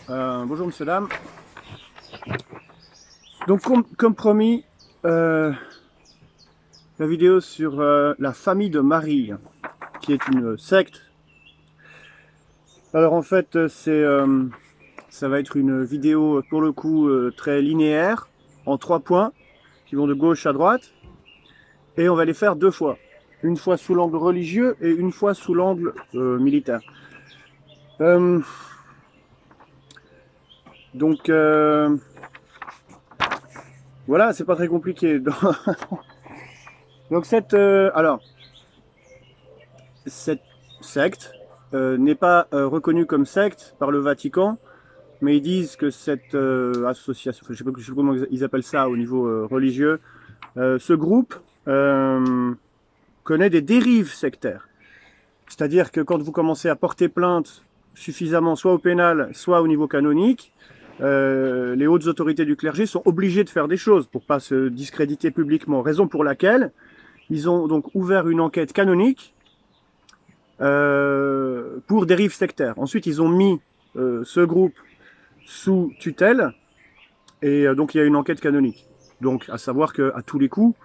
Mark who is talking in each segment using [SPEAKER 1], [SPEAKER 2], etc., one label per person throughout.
[SPEAKER 1] Bonjour monsieur, dame. Donc comme promis, la vidéo sur la famille de Marie, qui est une secte. Alors en fait, ça va être une vidéo pour le coup très linéaire, en 3 points, qui vont de gauche à droite, et on va les faire 2 fois. Une fois sous l'angle religieux et une fois sous l'angle militaire. Donc voilà, c'est pas très compliqué. Donc cette secte n'est pas reconnue comme secte par le Vatican, mais ils disent que cette association, je ne sais pas comment ils appellent ça au niveau religieux, ce groupe connaît des dérives sectaires. C'est-à-dire que quand vous commencez à porter plainte suffisamment, soit au pénal, soit au niveau canonique, les hautes autorités du clergé sont obligées de faire des choses pour ne pas se discréditer publiquement. Raison pour laquelle ils ont donc ouvert une enquête canonique pour dérive sectaire. Ensuite, ils ont mis ce groupe sous tutelle et donc il y a une enquête canonique. Donc, à savoir qu'à tous les coups,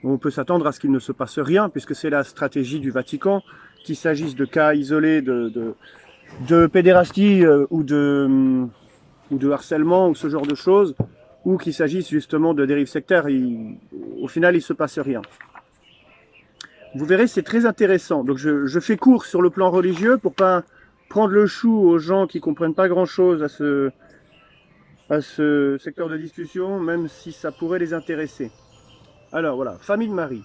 [SPEAKER 1] on peut s'attendre à ce qu'il ne se passe rien, puisque c'est la stratégie du Vatican, qu'il s'agisse de cas isolés de pédérastie ou de harcèlement ou ce genre de choses, ou qu'il s'agisse justement de dérives sectaires. Au final, il ne se passe rien. Vous verrez, c'est très intéressant. Donc je fais court sur le plan religieux pour pas prendre le chou aux gens qui comprennent pas grand-chose à ce secteur de discussion, même si ça pourrait les intéresser. Alors voilà, famille de Marie.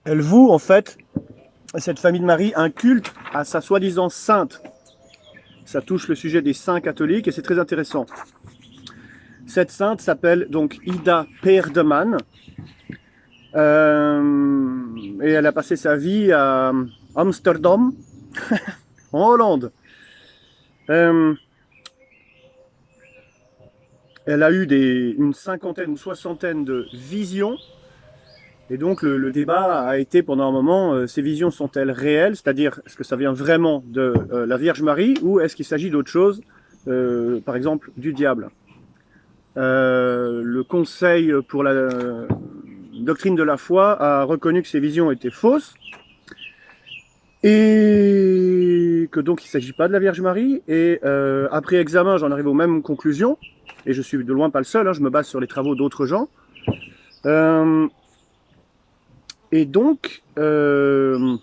[SPEAKER 1] Elle voue en fait, cette famille de Marie, un culte à sa soi-disant sainte. Ça touche le sujet des saints catholiques et c'est très intéressant. Cette sainte s'appelle donc Ida Peerdeman. Et elle a passé sa vie à Amsterdam, en Hollande. Elle a eu une cinquantaine ou soixantaine de visions. Et donc le débat a été pendant un moment, ces visions sont-elles réelles? C'est-à-dire, est-ce que ça vient vraiment de la Vierge Marie ou est-ce qu'il s'agit d'autre chose, par exemple du diable? Le Conseil pour la doctrine de la foi a reconnu que ces visions étaient fausses et que donc il ne s'agit pas de la Vierge Marie. Et après examen, j'en arrive aux mêmes conclusions, et je suis de loin pas le seul, hein, je me base sur les travaux d'autres gens. Et donc, ce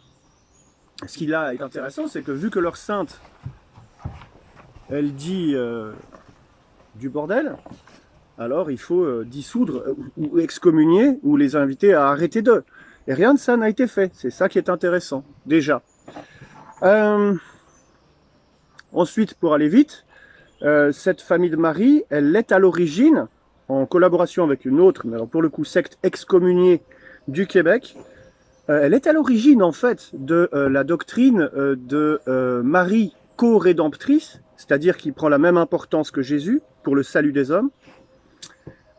[SPEAKER 1] qui là est intéressant, c'est que vu que leur sainte, elle dit du bordel, alors il faut dissoudre ou excommunier ou les inviter à arrêter d'eux. Et rien de ça n'a été fait. C'est ça qui est intéressant, déjà. Ensuite, pour aller vite, cette famille de Marie, elle est à l'origine, en collaboration avec une autre, mais alors pour le coup secte excommuniée du Québec, elle est à l'origine en fait de la doctrine de Marie co-rédemptrice, c'est-à-dire qui prend la même importance que Jésus pour le salut des hommes.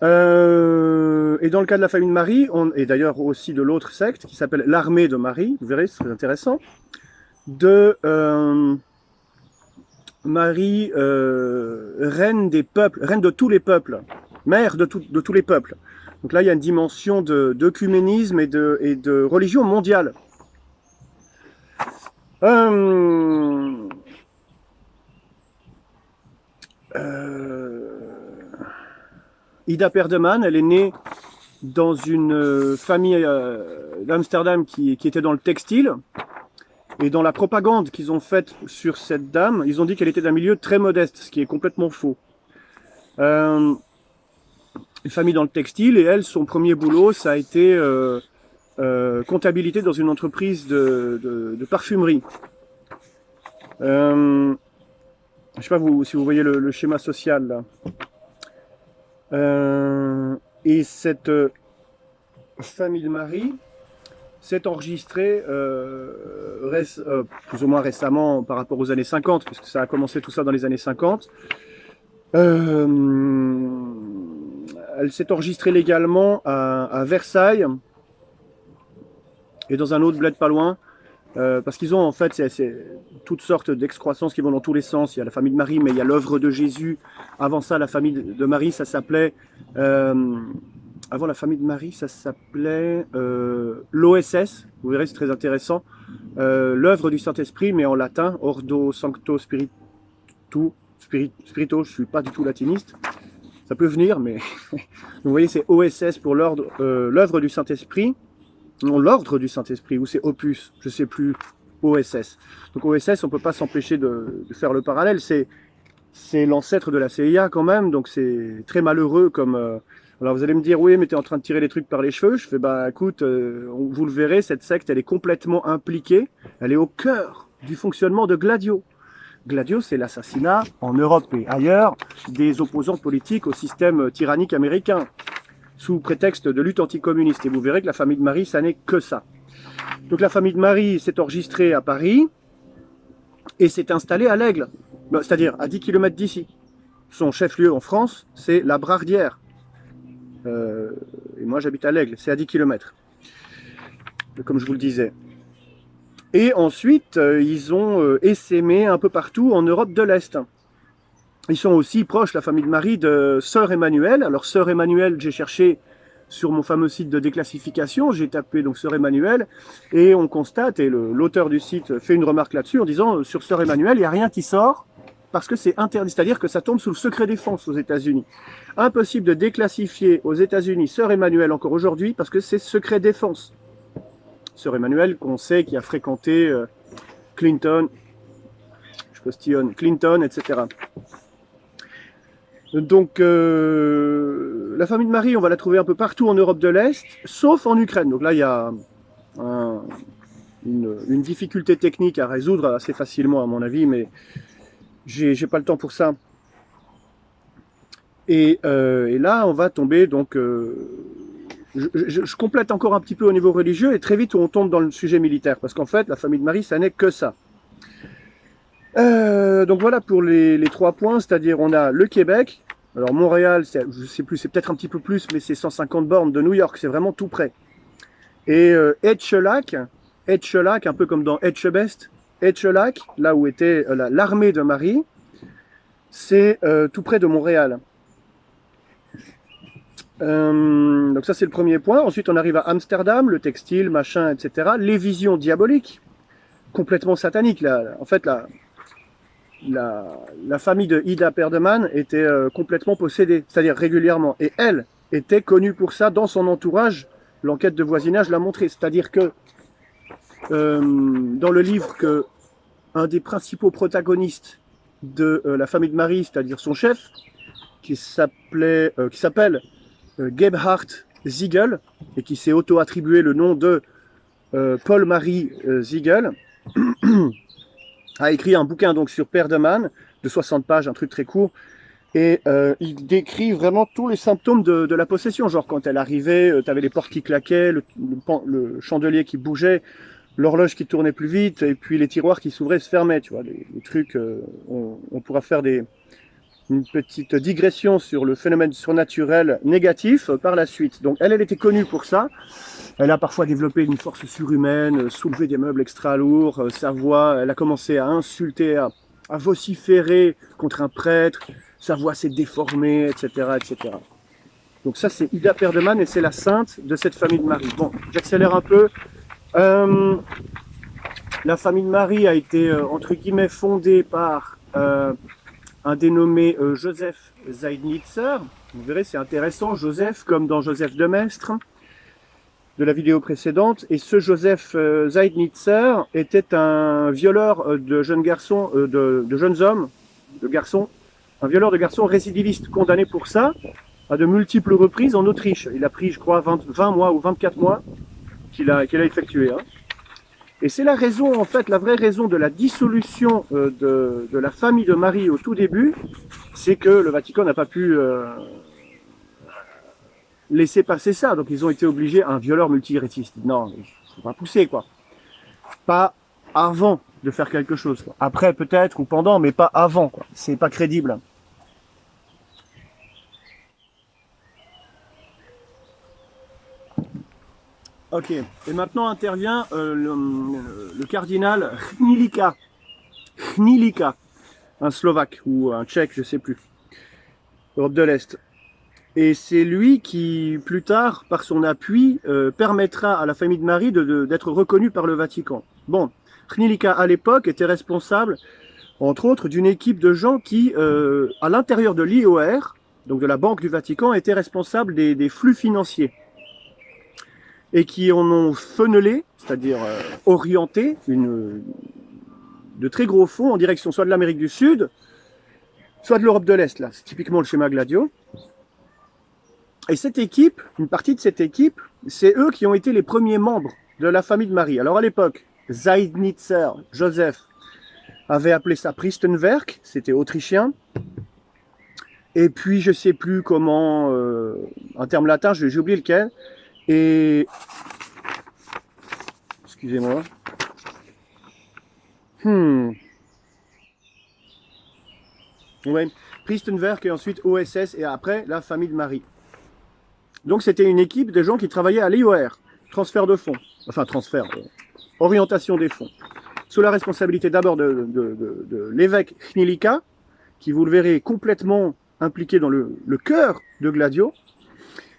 [SPEAKER 1] Et dans le cas de la famille de Marie, et d'ailleurs aussi de l'autre secte qui s'appelle l'armée de Marie, vous verrez, c'est très intéressant, de Marie, reine des peuples, reine de tous les peuples, mère de tous les peuples. Donc là, il y a une dimension d'œcuménisme et de religion mondiale. Ida Peerdeman, elle est née dans une famille d'Amsterdam qui était dans le textile. Et dans la propagande qu'ils ont faite sur cette dame, ils ont dit qu'elle était d'un milieu très modeste, ce qui est complètement faux. Une famille dans le textile, et elle, son premier boulot, ça a été comptabilité dans une entreprise de parfumerie. Je ne sais pas si vous voyez le schéma social là. Et cette famille de Marie s'est enregistrée plus ou moins récemment par rapport aux années 50, puisque ça a commencé tout ça dans les années 50. Elle s'est enregistrée légalement à Versailles et dans un autre bled pas loin, parce qu'ils ont en fait c'est toutes sortes d'excroissances qui vont dans tous les sens. Il y a la famille de Marie, mais il y a l'œuvre de Jésus. Avant ça, la famille de Marie, ça s'appelait... avant la famille de Marie, ça s'appelait l'OSS. Vous verrez, c'est très intéressant. L'œuvre du Saint-Esprit, mais en latin, Ordo Sancto Spirito, je ne suis pas du tout latiniste. Ça peut venir, mais... vous voyez, c'est OSS pour l'œuvre du Saint-Esprit. Non, l'ordre du Saint-Esprit, ou c'est Opus, je ne sais plus, OSS. Donc OSS, on ne peut pas s'empêcher de faire le parallèle, c'est l'ancêtre de la CIA quand même, donc c'est très malheureux comme... Alors vous allez me dire, oui, mais tu es en train de tirer les trucs par les cheveux. Je fais, bah écoute, vous le verrez, cette secte, elle est complètement impliquée, elle est au cœur du fonctionnement de Gladio. Gladio, c'est l'assassinat en Europe et ailleurs des opposants politiques au système tyrannique américain, sous prétexte de lutte anticommuniste. Et vous verrez que la famille de Marie, ça n'est que ça. Donc la famille de Marie s'est enregistrée à Paris et s'est installée à l'Aigle, c'est-à-dire à 10 km d'ici. Son chef-lieu en France, c'est la Brardière. Et moi j'habite à l'Aigle, c'est à 10 km, comme je vous le disais. Et ensuite, ils ont essaimé un peu partout en Europe de l'Est. Ils sont aussi proches, la famille de Marie, de Sœur Emmanuel. Alors Sœur Emmanuel, j'ai cherché sur mon fameux site de déclassification, j'ai tapé donc Sœur Emmanuel, et on constate, et l'auteur du site fait une remarque là-dessus, en disant, sur Sœur Emmanuel, il n'y a rien qui sort, parce que c'est interdit, c'est-à-dire que ça tombe sous le secret défense aux États-Unis. Impossible de déclassifier aux États-Unis Sœur Emmanuel encore aujourd'hui, parce que c'est secret défense. Sœur Emmanuel, qu'on sait, qui a fréquenté Clinton, je postillonne, Clinton, etc. Donc, la famille de Marie, on va la trouver un peu partout en Europe de l'Est, sauf en Ukraine. Donc là, il y a une difficulté technique à résoudre assez facilement, à mon avis, mais j'ai pas le temps pour ça. Et là, on va tomber, donc... je complète encore un petit peu au niveau religieux, et très vite, on tombe dans le sujet militaire, parce qu'en fait, la famille de Marie, ça n'est que ça. Donc voilà pour les 3 points, c'est-à-dire on a le Québec, alors Montréal, je sais plus, c'est peut-être un petit peu plus, mais c'est 150 bornes de New York, c'est vraiment tout près. Et Etchelak, un peu comme dans Etchebest, Etchelak, là où était l'armée de Marie, c'est tout près de Montréal. Donc ça c'est le premier point. Ensuite on arrive à Amsterdam, le textile, machin, etc. Les visions diaboliques, complètement sataniques. Là. En fait, la famille de Ida Perdeman était complètement possédée, c'est-à-dire régulièrement. Et elle était connue pour ça dans son entourage. L'enquête de voisinage l'a montré. C'est-à-dire que dans le livre que un des principaux protagonistes de la famille de Marie, c'est-à-dire son chef, qui s'appelle Gebhard Ziegel, et qui s'est auto-attribué le nom de Paul-Marie Ziegel, a écrit un bouquin donc sur Perdeman, de 60 pages, un truc très court, et il décrit vraiment tous les symptômes de la possession, genre quand elle arrivait, tu avais les portes qui claquaient, le chandelier qui bougeait, l'horloge qui tournait plus vite, et puis les tiroirs qui s'ouvraient et se fermaient, tu vois, les trucs, on pourra faire une petite digression sur le phénomène surnaturel négatif par la suite. Donc elle était connue pour ça. Elle a parfois développé une force surhumaine, soulevé des meubles extra lourds, sa voix, elle a commencé à insulter, à vociférer contre un prêtre, sa voix s'est déformée, etc., etc. Donc ça c'est Ida Perdeman et c'est la sainte de cette famille de Marie. Bon, j'accélère un peu. La famille de Marie a été, entre guillemets, fondée par un dénommé Joseph Zeidnitzer. Vous verrez, c'est intéressant, Joseph, comme dans Joseph de Maistre, de la vidéo précédente. Et ce Joseph Zeidnitzer était un violeur de jeunes garçons, de jeunes hommes, de garçons, un violeur de garçons récidiviste, condamné pour ça, à de multiples reprises en Autriche. Il a pris, je crois, 20 mois ou 24 mois qu'il a effectué. Hein. Et c'est la raison, en fait, la vraie raison de la dissolution de la famille de Marie au tout début, c'est que le Vatican n'a pas pu laisser passer ça. Donc ils ont été obligés, un violeur multirétiste. Non, il ne faut pas pousser, quoi. Pas avant de faire quelque chose. Quoi. Après, peut-être, ou pendant, mais pas avant, quoi. C'est pas crédible. Ok, et maintenant intervient le cardinal Hnilika. Hnilika, un Slovaque ou un Tchèque, je sais plus, Europe de l'Est. Et c'est lui qui, plus tard, par son appui, permettra à la famille de Marie d'être reconnue par le Vatican. Bon, Hnilika, à l'époque, était responsable, entre autres, d'une équipe de gens qui, à l'intérieur de l'IOR, donc de la Banque du Vatican, étaient responsables des flux financiers. Et qui en ont funnelé, c'est-à-dire orienté, de très gros fonds en direction soit de l'Amérique du Sud, soit de l'Europe de l'Est. Là, c'est typiquement le schéma Gladio. Et cette équipe, une partie de cette équipe, c'est eux qui ont été les premiers membres de la famille de Marie. Alors à l'époque, Seidnitzer, Joseph, avait appelé ça Priestenwerk, c'était autrichien. Et puis je sais plus comment, un terme latin, j'ai oublié lequel. Et excusez-moi. Ouais, Priestenwerk et ensuite OSS et après la famille de Marie. Donc c'était une équipe de gens qui travaillaient à l'IOR, transfert de fonds, enfin transfert, orientation des fonds, sous la responsabilité d'abord de l'évêque Hnilika, qui vous le verrez complètement impliqué dans le cœur de Gladio.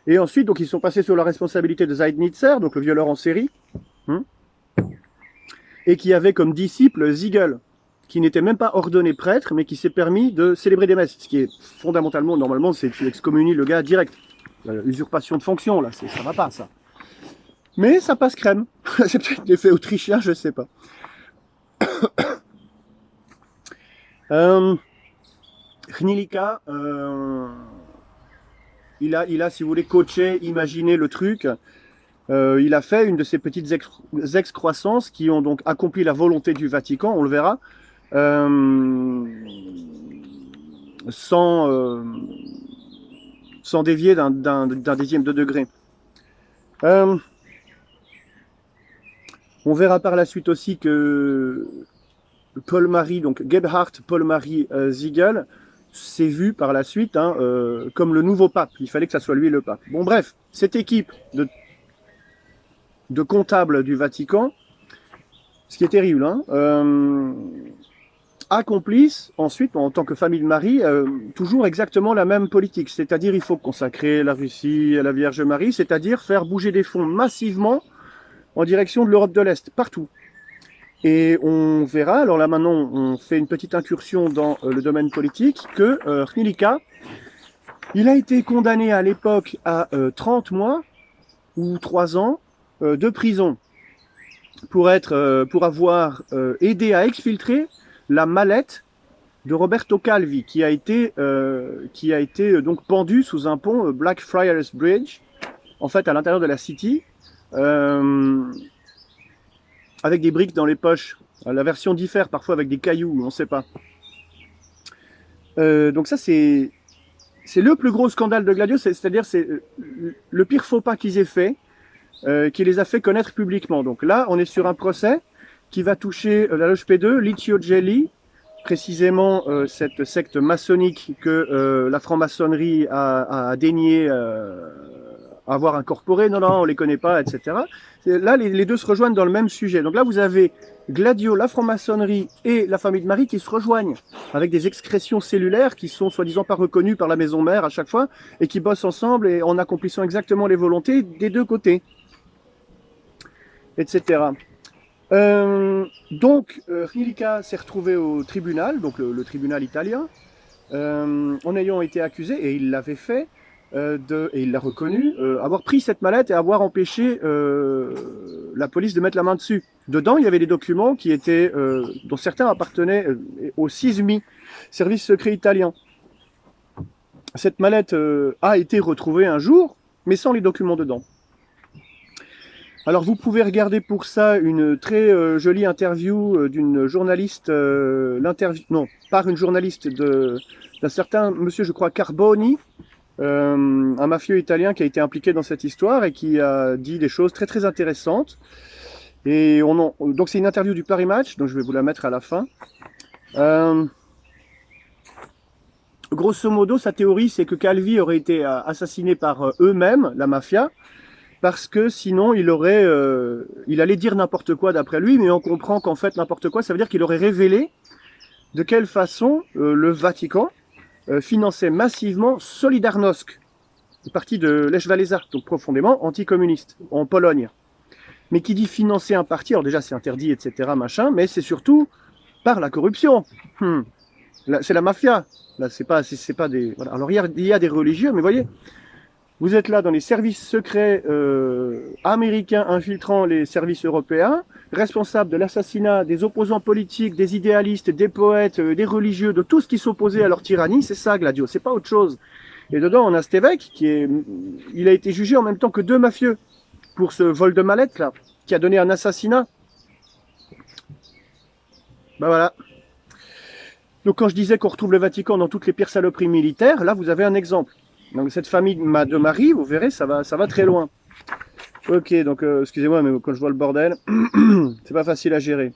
[SPEAKER 1] Et ensuite, donc, ils sont passés sous la responsabilité de Seidnitzer, donc le violeur en série, et qui avait comme disciple Ziegel, qui n'était même pas ordonné prêtre, mais qui s'est permis de célébrer des messes, ce qui est fondamentalement, normalement, c'est tu excommunies le gars direct. Usurpation de fonction, là, ça va pas, ça. Mais ça passe crème. C'est peut-être l'effet autrichien, je sais pas. Hnilika, il a, si vous voulez, coaché, imaginé le truc. Il a fait une de ces petites excroissances qui ont donc accompli la volonté du Vatican, on le verra, sans dévier d'un dixième de degré. On verra par la suite aussi que Paul-Marie, donc Gebhard Paul-Marie Ziegel, s'est vu par la suite comme le nouveau pape. Il fallait que ça soit lui le pape. Bon bref, cette équipe de comptables du Vatican, ce qui est terrible, accomplissent ensuite, en tant que famille de Marie, toujours exactement la même politique. C'est-à-dire il faut consacrer la Russie à la Vierge Marie, c'est-à-dire faire bouger des fonds massivement en direction de l'Europe de l'Est, partout. Et on verra, alors là maintenant on fait une petite incursion dans le domaine politique, que Hnilika, il a été condamné à l'époque à 30 mois ou 3 ans de prison pour avoir aidé à exfiltrer la mallette de Roberto Calvi, qui a été donc pendu sous un pont Blackfriars Bridge, en fait à l'intérieur de la City, avec des briques dans les poches. La version diffère parfois avec des cailloux, on ne sait pas. Donc ça c'est le plus gros scandale de Gladio, c'est-à-dire c'est le pire faux pas qu'ils aient fait, qui les a fait connaître publiquement. Donc là on est sur un procès qui va toucher la loge P2, Licio Gelli, précisément cette secte maçonnique que la franc-maçonnerie a daigné avoir incorporé. Non, on les connaît pas, etc. Là, les deux se rejoignent dans le même sujet. Donc là, vous avez Gladio, la franc-maçonnerie et la famille de Marie qui se rejoignent avec des excrétions cellulaires qui sont soi-disant pas reconnues par la maison mère à chaque fois et qui bossent ensemble et en accomplissant exactement les volontés des deux côtés, etc. Donc, Hnilika s'est retrouvé au tribunal, donc le tribunal italien, en ayant été accusé, et il l'avait fait, et il l'a reconnu, avoir pris cette mallette et avoir empêché la police de mettre la main dessus. Dedans, il y avait des documents qui étaient, dont certains appartenaient au SISMI, service secret italien. Cette mallette a été retrouvée un jour, mais sans les documents dedans. Alors vous pouvez regarder pour ça une très jolie interview d'une journaliste, par une journaliste d'un certain monsieur, je crois, Carboni, un mafieux italien qui a été impliqué dans cette histoire et qui a dit des choses très très intéressantes. Et donc c'est une interview du Paris Match, donc je vais vous la mettre à la fin. Grosso modo, sa théorie, c'est que Calvi aurait été assassiné par eux-mêmes, la mafia, parce que sinon il allait dire n'importe quoi d'après lui, mais on comprend qu'en fait n'importe quoi, ça veut dire qu'il aurait révélé de quelle façon le Vatican finançait massivement Solidarnosc, le parti de Lech Walesa, donc profondément anticommuniste, en Pologne. Mais qui dit financer un parti, alors déjà c'est interdit, etc., machin, mais c'est surtout par la corruption. C'est la mafia. Là, c'est pas des. Voilà. Alors il y a des religieux, mais voyez, vous êtes là dans les services secrets américains infiltrant les services européens, responsables de l'assassinat des opposants politiques, des idéalistes, des poètes, des religieux, de tout ce qui s'opposait à leur tyrannie. C'est ça, Gladio, c'est pas autre chose. Et dedans, on a cet évêque il a été jugé en même temps que 2 mafieux pour ce vol de mallette là, qui a donné un assassinat. Ben voilà. Donc quand je disais qu'on retrouve le Vatican dans toutes les pires saloperies militaires, là vous avez un exemple. Donc cette famille de Marie, vous verrez, ça va très loin. Ok, donc excusez-moi, mais quand je vois le bordel, c'est pas facile à gérer.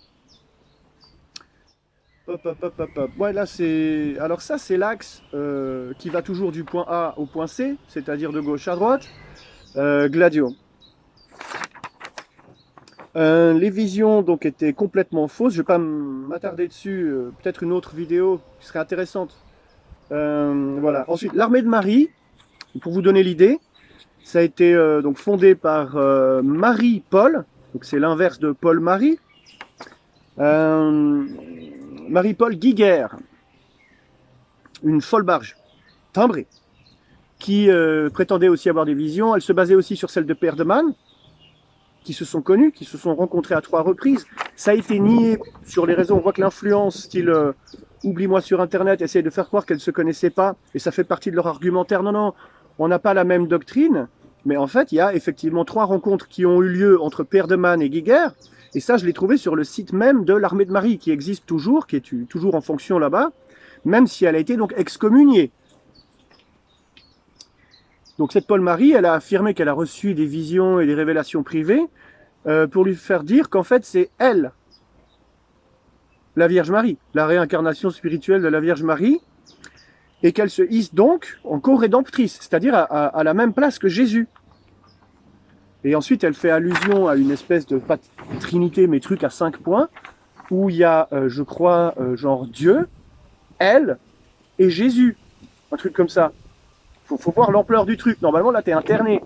[SPEAKER 1] Hop, hop, hop, hop, hop. Ouais, là c'est. Alors ça c'est l'axe qui va toujours du point A au point C, c'est-à-dire de gauche à droite. Gladio. Les visions donc étaient complètement fausses. Je ne vais pas m'attarder dessus. Peut-être une autre vidéo qui serait intéressante. Voilà. Ensuite, l'armée de Marie, pour vous donner l'idée, ça a été donc fondé par Marie-Paul. Donc c'est l'inverse de Paul-Marie. Marie-Paul Giguère, une folle barge, timbrée, qui prétendait aussi avoir des visions. Elle se basait aussi sur celle de Perdeman, qui se sont connus, qui se sont rencontrés à 3 reprises. Ça a été nié sur les réseaux. On voit que l'influence, style oublie-moi sur Internet, essaye de faire croire qu'elles ne se connaissaient pas, et ça fait partie de leur argumentaire. Non, non, on n'a pas la même doctrine, mais en fait, il y a effectivement 3 rencontres qui ont eu lieu entre Perdeman et Giguère, et ça, je l'ai trouvé sur le site même de l'armée de Marie, qui existe toujours, qui est toujours en fonction là-bas, même si elle a été donc excommuniée. Donc cette Paul-Marie, elle a affirmé qu'elle a reçu des visions et des révélations privées pour lui faire dire qu'en fait c'est elle, la Vierge Marie, la réincarnation spirituelle de la Vierge Marie, et qu'elle se hisse donc en co-rédemptrice, c'est-à-dire à la même place que Jésus. Et ensuite elle fait allusion à une espèce de trinité, mais truc à 5 points, où il y a, je crois, genre Dieu, elle et Jésus, un truc comme ça. Faut voir l'ampleur du truc. Normalement, là, tu es interné.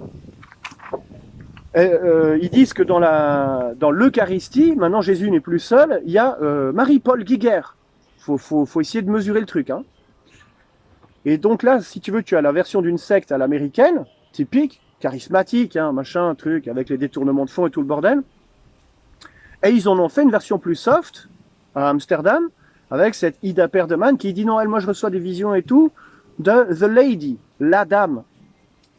[SPEAKER 1] Ils disent que dans l'Eucharistie, maintenant Jésus n'est plus seul, il y a Marie-Paul Giguère. Faut essayer de mesurer le truc. Hein. Et donc là, si tu veux, tu as la version d'une secte à l'américaine, typique, charismatique, hein, machin, truc, avec les détournements de fonds et tout le bordel. Et ils en ont fait une version plus soft, à Amsterdam, avec cette Ida Perdeman qui dit non, elle, moi je reçois des visions et tout, de The Lady, la dame,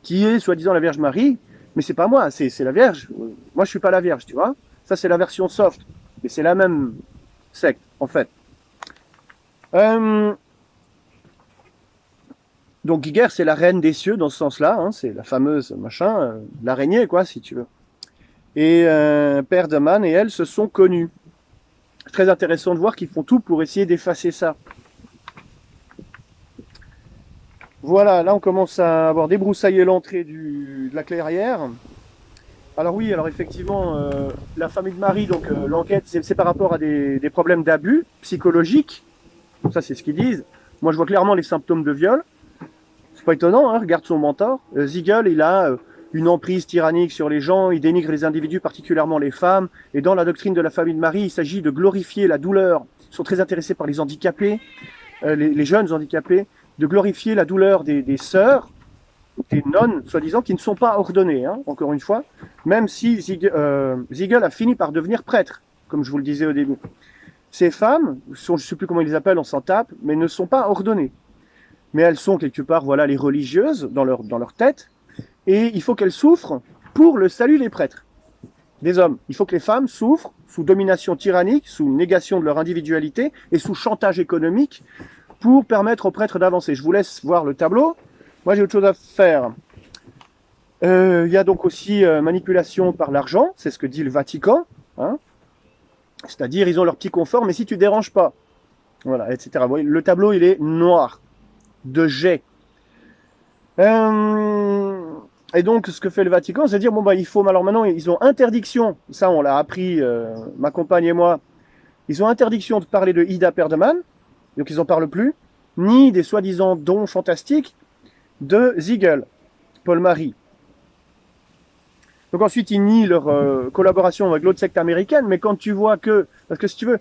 [SPEAKER 1] qui est soi-disant la Vierge Marie, mais c'est pas moi, c'est la Vierge. Moi je suis pas la Vierge, tu vois. Ça c'est la version soft, mais c'est la même secte en fait. Donc Giguère c'est la reine des cieux dans ce sens-là, hein, c'est la fameuse machin, l'araignée quoi si tu veux. Et Perdeman et elle se sont connus. C'est très intéressant de voir qu'ils font tout pour essayer d'effacer ça. Voilà, là on commence à avoir débroussaillé l'entrée de la clairière. Alors oui, alors effectivement, la famille de Marie, donc l'enquête, c'est par rapport à des problèmes d'abus psychologiques. Ça, c'est ce qu'ils disent. Moi, je vois clairement les symptômes de viol. C'est pas étonnant, hein, regarde son mentor. Siegel, il a une emprise tyrannique sur les gens, il dénigre les individus, particulièrement les femmes. Et dans la doctrine de la famille de Marie, il s'agit de glorifier la douleur. Ils sont très intéressés par les handicapés, les jeunes handicapés, de glorifier la douleur des sœurs, des nonnes, soi-disant, qui ne sont pas ordonnées, hein, encore une fois, même si Siegel a fini par devenir prêtre, comme je vous le disais au début. Ces femmes, je ne sais plus comment ils les appellent, on s'en tape, mais ne sont pas ordonnées. Mais elles sont quelque part, voilà, les religieuses dans leur tête, et il faut qu'elles souffrent pour le salut des prêtres, des hommes. Il faut que les femmes souffrent sous domination tyrannique, sous négation de leur individualité et sous chantage économique pour permettre aux prêtres d'avancer. Je vous laisse voir le tableau. Moi, j'ai autre chose à faire. Il y a donc aussi manipulation par l'argent, c'est ce que dit le Vatican. Hein. C'est-à-dire, ils ont leur petit confort, mais si tu ne déranges pas, voilà, etc. Vous voyez, le tableau, il est noir, de jet. Et donc, ce que fait le Vatican, c'est dire, bon, bah, il faut, alors maintenant, ils ont interdiction, ça, on l'a appris, ma compagne et moi, ils ont interdiction de parler de Ida Perdeman, donc ils n'en parlent plus, ni des soi-disant dons fantastiques de Ziegel, Paul-Marie. Donc ensuite, ils nient leur collaboration avec l'autre secte américaine, mais quand tu vois que, parce que si tu veux,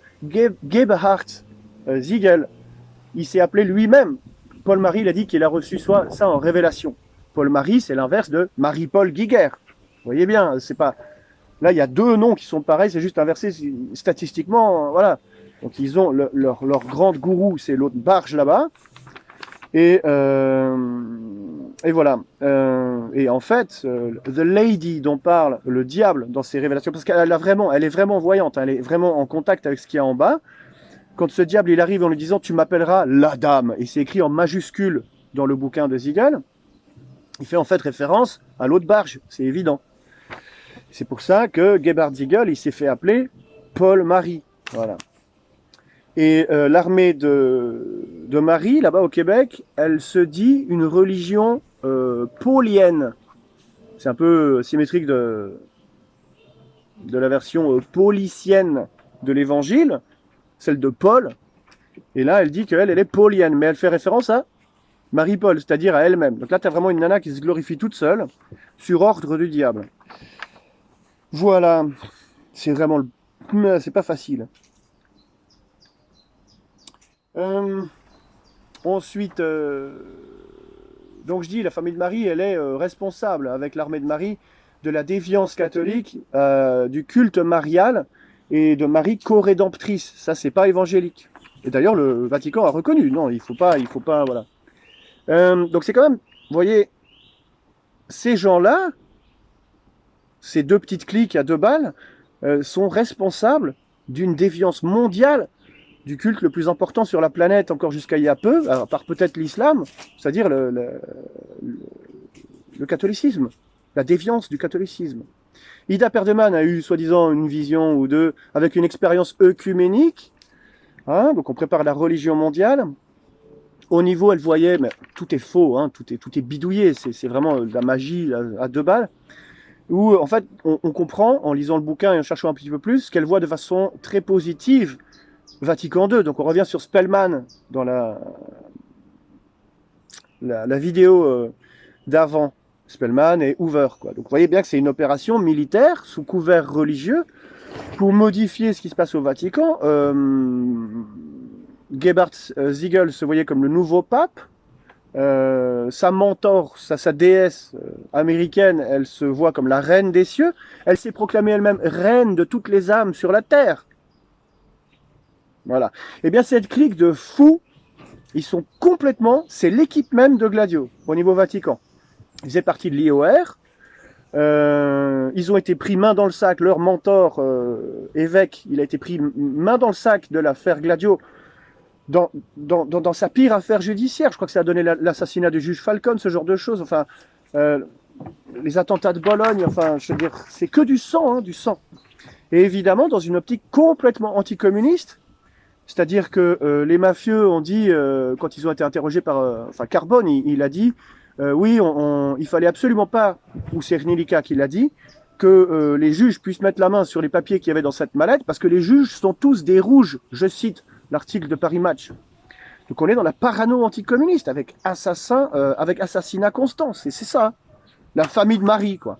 [SPEAKER 1] Gebhard Ziegel, il s'est appelé lui-même, Paul-Marie, il a dit qu'il a reçu ça en révélation. Paul-Marie, c'est l'inverse de Marie-Paul Giger. Vous voyez bien, c'est pas... Là, il y a deux noms qui sont pareils, c'est juste inversé statistiquement, voilà. Donc ils ont leur grande gourou, c'est l'autre barge là-bas. Et voilà. Et en fait, The Lady dont parle le diable dans ses révélations, parce qu'elle elle est vraiment voyante, elle est vraiment en contact avec ce qu'il y a en bas. Quand ce diable il arrive en lui disant tu m'appelleras la dame, et c'est écrit en majuscule dans le bouquin de Ziegel, il fait en fait référence à l'autre barge, c'est évident. C'est pour ça que Gebhard Ziegel il s'est fait appeler Paul-Marie. Voilà. Et l'armée de Marie, là-bas au Québec, elle se dit une religion paulienne. C'est un peu symétrique de la version paulicienne de l'évangile, celle de Paul. Et là, elle dit qu'elle est paulienne, mais elle fait référence à Marie-Paul, c'est-à-dire à elle-même. Donc là, tu as vraiment une nana qui se glorifie toute seule, sur ordre du diable. Voilà. C'est vraiment... C'est pas facile. Ensuite, donc je dis, la famille de Marie, elle est responsable, avec l'armée de Marie, de la déviance catholique, du culte marial et de Marie co-rédemptrice. Ça, c'est pas évangélique. Et d'ailleurs, le Vatican a reconnu. Non, il faut pas, voilà. Donc c'est quand même, vous voyez, ces gens-là, ces deux petites cliques à 2 balles, sont responsables d'une déviance mondiale du culte le plus important sur la planète encore jusqu'à il y a peu, à part peut-être l'islam, c'est-à-dire le catholicisme, la déviance du catholicisme. Ida Perdeman a eu soi-disant une vision ou deux avec une expérience œcuménique, hein, donc on prépare la religion mondiale. Au niveau, elle voyait, mais tout est faux, hein, tout est bidouillé, c'est vraiment de la magie à 2 balles, où en fait on comprend en lisant le bouquin et en cherchant un petit peu plus qu'elle voit de façon très positive Vatican II. Donc on revient sur Spellman dans la vidéo d'avant, Spellman et Hoover, quoi. Donc vous voyez bien que c'est une opération militaire sous couvert religieux pour modifier ce qui se passe au Vatican. Gebhard Ziegel se voyait comme le nouveau pape. Sa mentor, sa déesse américaine, elle se voit comme la reine des cieux. Elle s'est proclamée elle-même reine de toutes les âmes sur la terre. Voilà. Et bien cette clique de fous, ils sont complètement, c'est l'équipe même de Gladio au niveau Vatican. Ils faisaient partie de l'IOR. Ils ont été pris main dans le sac. Leur mentor, évêque, il a été pris main dans le sac de l'affaire Gladio dans sa pire affaire judiciaire. Je crois que ça a donné l'assassinat du juge Falcon, ce genre de choses. Enfin, les attentats de Bologne. Enfin, je veux dire, c'est que du sang, hein, du sang. Et évidemment, dans une optique complètement anticommuniste. C'est-à-dire que les mafieux ont dit, quand ils ont été interrogés par... Carbone, il a dit, oui, il fallait absolument pas, ou c'est Hnilika qui l'a dit, que les juges puissent mettre la main sur les papiers qu'il y avait dans cette mallette, parce que les juges sont tous des rouges, je cite l'article de Paris Match. Donc on est dans la parano anticommuniste, avec assassinat constant, c'est ça, la famille de Marie, quoi.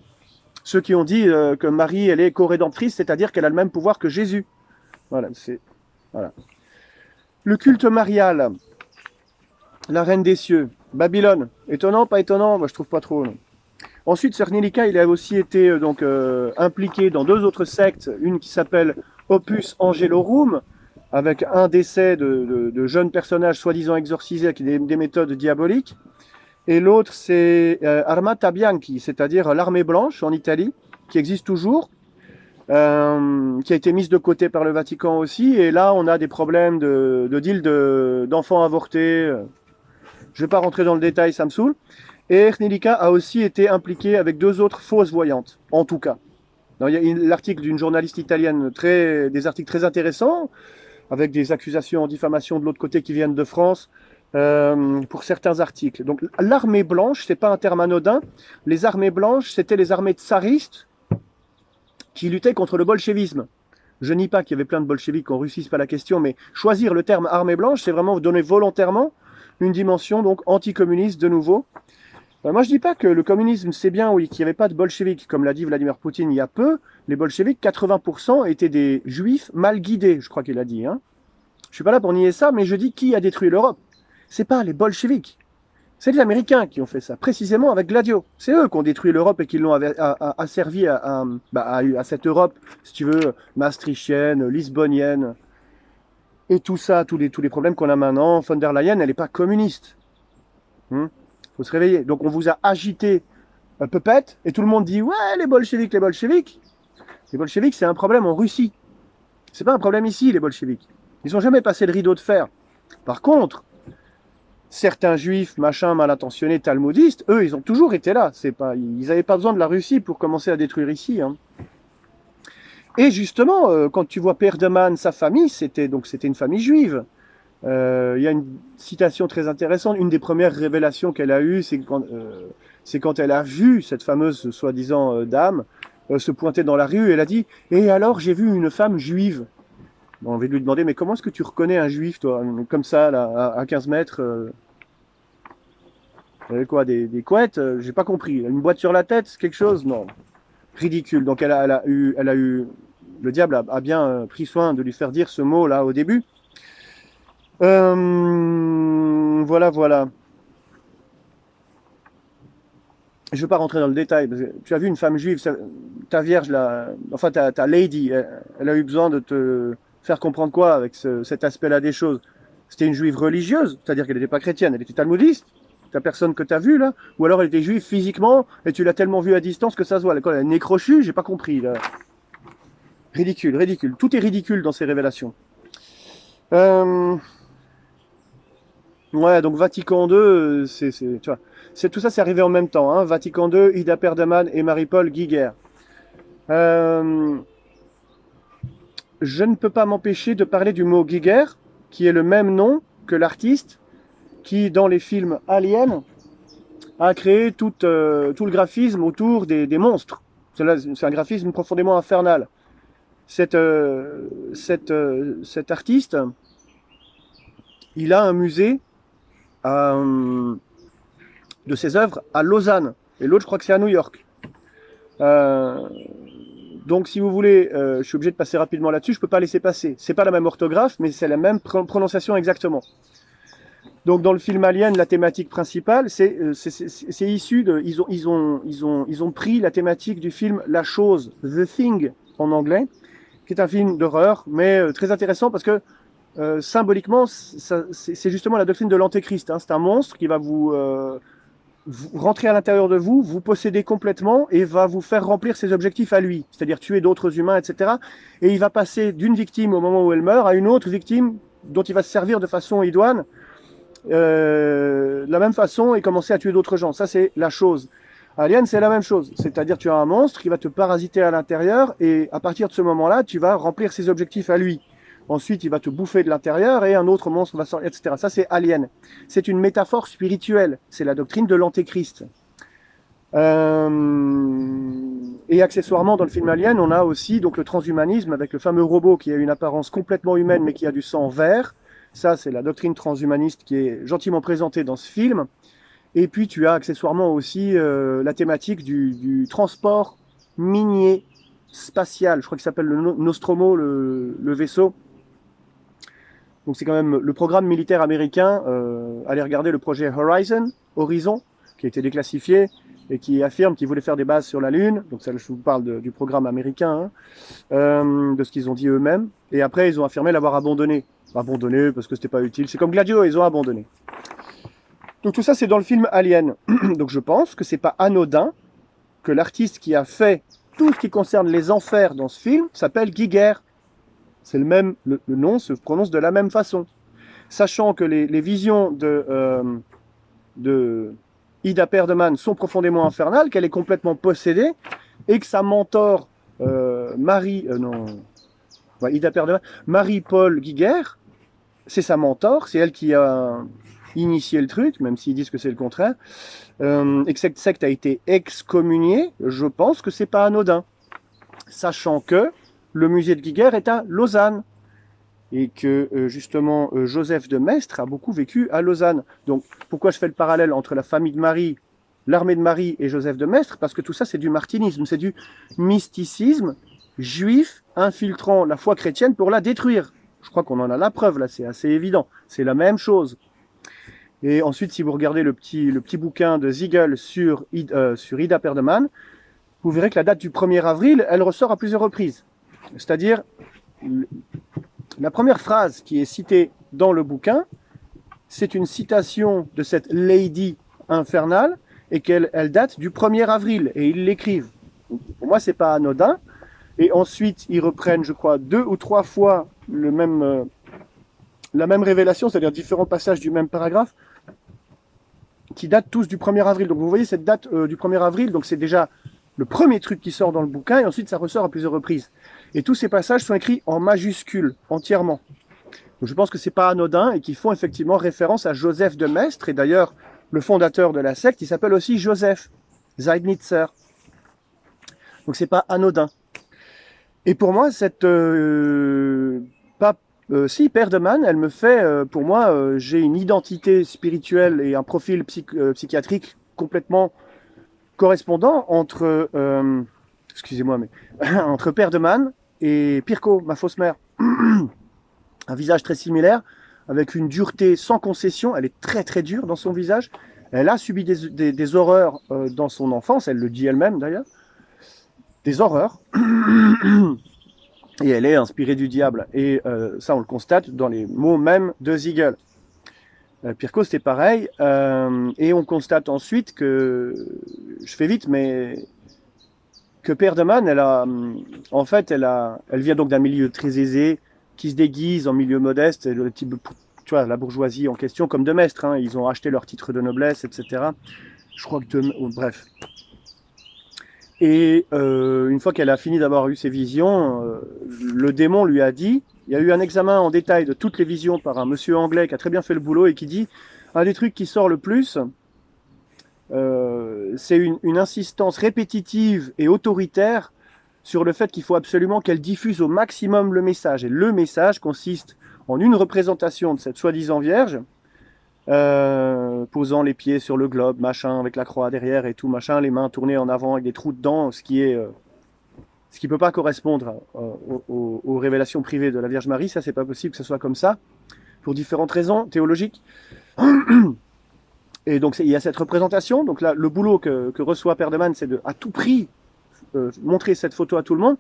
[SPEAKER 1] Ceux qui ont dit que Marie, elle est co-rédemptrice, c'est-à-dire qu'elle a le même pouvoir que Jésus. Voilà, voilà. Le culte marial, la reine des cieux, Babylone, étonnant, pas étonnant, moi je trouve pas trop. Non. Ensuite, Sir Nilika, il a aussi été impliqué dans 2 autres sectes, une qui s'appelle Opus Angelorum, avec un décès de jeunes personnages soi-disant exorcisés avec des méthodes diaboliques, et l'autre c'est Armata Bianchi, c'est-à-dire l'armée blanche en Italie, qui existe toujours, qui a été mise de côté par le Vatican aussi, et là on a des problèmes de deal d'enfants avortés. Je ne vais pas rentrer dans le détail, ça me saoule. Et Hnilika a aussi été impliqué avec 2 autres fausses voyantes, en tout cas. Il y a l'article d'une journaliste italienne, des articles très intéressants, avec des accusations en diffamation de l'autre côté qui viennent de France, pour certains articles. Donc l'armée blanche, c'est pas un terme anodin. Les armées blanches, c'était les armées tsaristes qui luttaient contre le bolchevisme. Je nie pas qu'il y avait plein de bolcheviks en Russie, c'est pas la question, mais choisir le terme armée blanche, c'est vraiment donner volontairement une dimension donc anticommuniste de nouveau. Moi, je dis pas que le communisme, c'est bien, oui, qu'il n'y avait pas de bolcheviks, comme l'a dit Vladimir Poutine il y a peu. Les bolcheviks, 80% étaient des juifs mal guidés, je crois qu'il a dit. Hein. Je suis pas là pour nier ça, mais je dis qui a détruit l'Europe. C'est pas les bolcheviks. C'est les Américains qui ont fait ça, précisément avec Gladio. C'est eux qui ont détruit l'Europe et qui l'ont asservi à cette Europe, si tu veux, maastrichtienne, lisbonnienne, et tout ça, tous les problèmes qu'on a maintenant. Von der Leyen, elle n'est pas communiste. Faut se réveiller. Donc on vous a agité un peu pète, et tout le monde dit, ouais, les bolcheviks, les bolcheviks. Les bolcheviks, c'est un problème en Russie. C'est pas un problème ici, les bolcheviks. Ils n'ont jamais passé le rideau de fer. Par contre, certains juifs, machin, mal intentionnés, talmudistes, eux, ils ont toujours été là. Ils n'avaient pas besoin de la Russie pour commencer à détruire ici. Hein. Et justement, quand tu vois Perdeman, sa famille, c'était une famille juive. Il y a une citation très intéressante. Une des premières révélations qu'elle a eues, c'est quand elle a vu cette fameuse soi-disant dame se pointer dans la rue. Elle a dit « Et alors, j'ai vu une femme juive. » On envie de lui demander, mais comment est-ce que tu reconnais un juif, toi, comme ça, là, à 15 mètres quoi, des couettes j'ai pas compris. Une boîte sur la tête, quelque chose? Non. Ridicule. Donc elle a eu, le diable a bien pris soin de lui faire dire ce mot-là au début. Voilà, voilà. Je ne veux pas rentrer dans le détail. Parce que tu as vu une femme juive, ta vierge, là, enfin ta lady, elle a eu besoin de te faire comprendre quoi avec cet aspect-là des choses. C'était une juive religieuse, c'est-à-dire qu'elle n'était pas chrétienne, elle était talmudiste. Ta personne que tu as vue là, ou alors elle était juive physiquement et tu l'as tellement vue à distance que ça se voit. Elle a nez crochu, j'ai pas compris là. Ridicule, ridicule. Tout est ridicule dans ces révélations. Ouais, donc Vatican II, tu vois, tout ça, c'est arrivé en même temps. Hein. Vatican II, Ida Perdeman et Marie-Paul Guiguer. Je ne peux pas m'empêcher de parler du mot Giger, qui est le même nom que l'artiste qui, dans les films Alien, a créé tout le graphisme autour des monstres. C'est un graphisme profondément infernal. Cet artiste, il a un musée de ses œuvres à Lausanne, et l'autre, je crois que c'est à New York. Donc, si vous voulez, je suis obligé de passer rapidement là-dessus, je ne peux pas laisser passer. C'est pas la même orthographe, mais c'est la même prononciation exactement. Donc, dans le film Alien, la thématique principale, c'est issu de... Ils ont pris la thématique du film La Chose, The Thing, en anglais, qui est un film d'horreur, mais très intéressant parce que symboliquement, c'est justement la doctrine de l'antéchrist. Hein. C'est un monstre qui va vous rentrer à l'intérieur de vous, vous posséder complètement et va vous faire remplir ses objectifs à lui, c'est-à-dire tuer d'autres humains, etc. Et il va passer d'une victime au moment où elle meurt à une autre victime dont il va se servir de façon idoine, de la même façon, et commencer à tuer d'autres gens. Ça, c'est la chose. Alien, c'est la même chose. C'est-à-dire tu as un monstre qui va te parasiter à l'intérieur et à partir de ce moment-là, tu vas remplir ses objectifs à lui. Ensuite, il va te bouffer de l'intérieur et un autre monstre va sortir, etc. Ça, c'est Alien. C'est une métaphore spirituelle. C'est la doctrine de l'antéchrist. Et accessoirement, dans le film Alien, on a aussi donc, le transhumanisme avec le fameux robot qui a une apparence complètement humaine mais qui a du sang vert. Ça, c'est la doctrine transhumaniste qui est gentiment présentée dans ce film. Et puis, tu as accessoirement aussi la thématique du transport minier spatial. Je crois qu'il s'appelle le Nostromo, le vaisseau. Donc c'est quand même le programme militaire américain. Allez regarder le projet Horizon, qui a été déclassifié et qui affirme qu'ils voulaient faire des bases sur la Lune. Donc ça, je vous parle du programme américain, hein, de ce qu'ils ont dit eux-mêmes. Et après, ils ont affirmé l'avoir abandonné. Abandonné parce que c'était pas utile. C'est comme Gladio, ils ont abandonné. Donc tout ça, c'est dans le film Alien. Donc je pense que c'est pas anodin que l'artiste qui a fait tout ce qui concerne les enfers dans ce film s'appelle Giger. C'est le même, le nom se prononce de la même façon. Sachant que les visions de Ida Perdeman sont profondément infernales, qu'elle est complètement possédée, et que sa mentor, Ida Perdeman, Marie-Paul Giger, c'est sa mentor, c'est elle qui a initié le truc, même s'ils disent que c'est le contraire, et que cette secte a été excommuniée, je pense que c'est pas anodin. Sachant que le musée de Giger est à Lausanne, et que justement Joseph de Maistre a beaucoup vécu à Lausanne. Donc pourquoi je fais le parallèle entre la famille de Marie, l'armée de Marie et Joseph de Maistre? Parce que tout ça c'est du martinisme, c'est du mysticisme juif infiltrant la foi chrétienne pour la détruire. Je crois qu'on en a la preuve là, c'est assez évident, c'est la même chose. Et ensuite, si vous regardez le petit bouquin de Ziegel sur Ida Perdeman, vous verrez que la date du 1er avril, elle ressort à plusieurs reprises. C'est-à-dire, la première phrase qui est citée dans le bouquin, c'est une citation de cette Lady infernale, et qu'elle date du 1er avril, et ils l'écrivent. Pour moi, c'est pas anodin. Et ensuite, ils reprennent, je crois, 2 ou 3 fois la même révélation, c'est-à-dire différents passages du même paragraphe, qui datent tous du 1er avril. Donc vous voyez cette date du 1er avril, donc c'est déjà le premier truc qui sort dans le bouquin, et ensuite ça ressort à plusieurs reprises. Et tous ces passages sont écrits en majuscules, entièrement. Donc je pense que c'est pas anodin, et qu'ils font effectivement référence à Joseph de Maistre, et d'ailleurs, le fondateur de la secte, il s'appelle aussi Joseph Zeidnitzer. Donc c'est pas anodin. Et pour moi, cette Perdeman, elle me fait, pour moi, j'ai une identité spirituelle et un profil psychiatrique complètement correspondant entre, excusez-moi, mais entre Perdeman et Pirco, ma fausse mère. Un visage très similaire, avec une dureté sans concession. Elle est très très dure dans son visage. Elle a subi des horreurs dans son enfance, elle le dit elle-même d'ailleurs. Des horreurs. Et elle est inspirée du diable. Et ça, on le constate dans les mots même de Ziegel. Pirco, c'était pareil. Et on constate ensuite que, je fais vite, mais que Perdeman, elle vient donc d'un milieu très aisé, qui se déguise en milieu modeste, le type, tu vois, la bourgeoisie en question, comme de Maistre, hein, ils ont acheté leur titre de noblesse, etc. Je crois que bref. Et une fois qu'elle a fini d'avoir eu ses visions, le démon lui a dit, il y a eu un examen en détail de toutes les visions par un monsieur anglais qui a très bien fait le boulot et qui dit, un des trucs qui sort le plus, c'est une insistance répétitive et autoritaire sur le fait qu'il faut absolument qu'elle diffuse au maximum le message. Et le message consiste en une représentation de cette soi-disant vierge, posant les pieds sur le globe, machin, avec la croix derrière et tout, machin, les mains tournées en avant avec des trous dedans, ce qui peut pas correspondre aux révélations privées de la Vierge Marie. Ça, c'est pas possible que ce soit comme ça, pour différentes raisons théologiques. Et donc, il y a cette représentation. Donc là, le boulot que reçoit Perdeman, c'est de, à tout prix, montrer cette photo à tout le monde,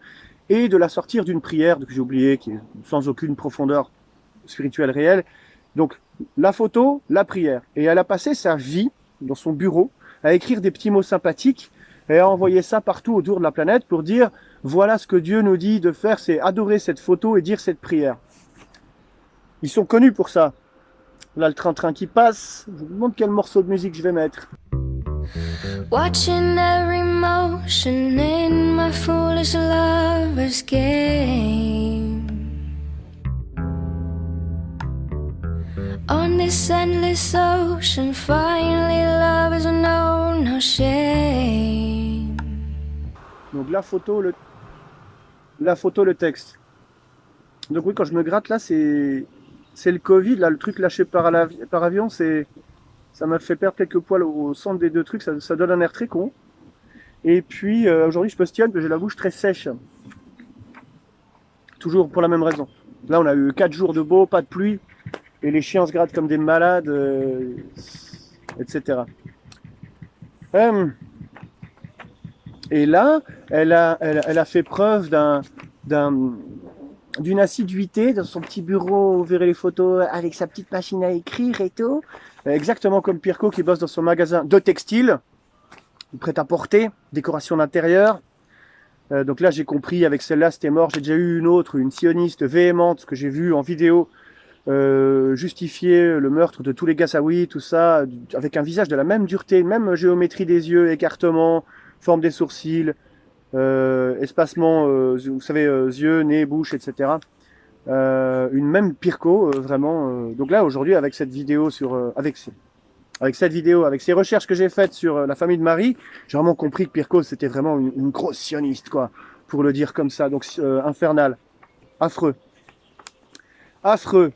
[SPEAKER 1] et de la sortir d'une prière, que j'ai oublié, qui est sans aucune profondeur spirituelle réelle. Donc, la photo, la prière. Et elle a passé sa vie, dans son bureau, à écrire des petits mots sympathiques, et à envoyer ça partout autour de la planète pour dire, voilà ce que Dieu nous dit de faire, c'est adorer cette photo et dire cette prière. Ils sont connus pour ça. Là, le train-train qui passe, je me demande quel morceau de musique je vais mettre.
[SPEAKER 2] Watching every motion in my foolish lover's game. On this endless ocean, finally love is known, no shame.
[SPEAKER 1] Donc la photo, le texte. Donc oui, quand je me gratte là, c'est le Covid, là, le truc lâché par avion, ça m'a fait perdre quelques poils au centre des deux trucs, ça donne un air très con. Et puis aujourd'hui je postillonne que j'ai la bouche très sèche. Toujours pour la même raison. Là on a eu 4 jours de beau, pas de pluie, et les chiens se grattent comme des malades, etc. Et là, elle a fait preuve d'une assiduité dans son petit bureau, vous verrez les photos, avec sa petite machine à écrire et tout. Exactement comme Pirco qui bosse dans son magasin de textile, prêt-à-porter, décoration d'intérieur. Donc là, j'ai compris, avec celle-là, c'était mort. J'ai déjà eu une autre, une sioniste véhémente, que j'ai vue en vidéo, justifier le meurtre de tous les Gassaouis, tout ça, avec un visage de la même dureté, même géométrie des yeux, écartement, forme des sourcils, espacement, vous savez, yeux, nez, bouche, etc. une même Pirco, vraiment. Donc là, aujourd'hui, avec cette vidéo avec cette vidéo, avec ces recherches que j'ai faites sur la famille de Marie, j'ai vraiment compris que Pirco, c'était vraiment une grosse sioniste, quoi, pour le dire comme ça. Donc, infernal, affreux, affreux.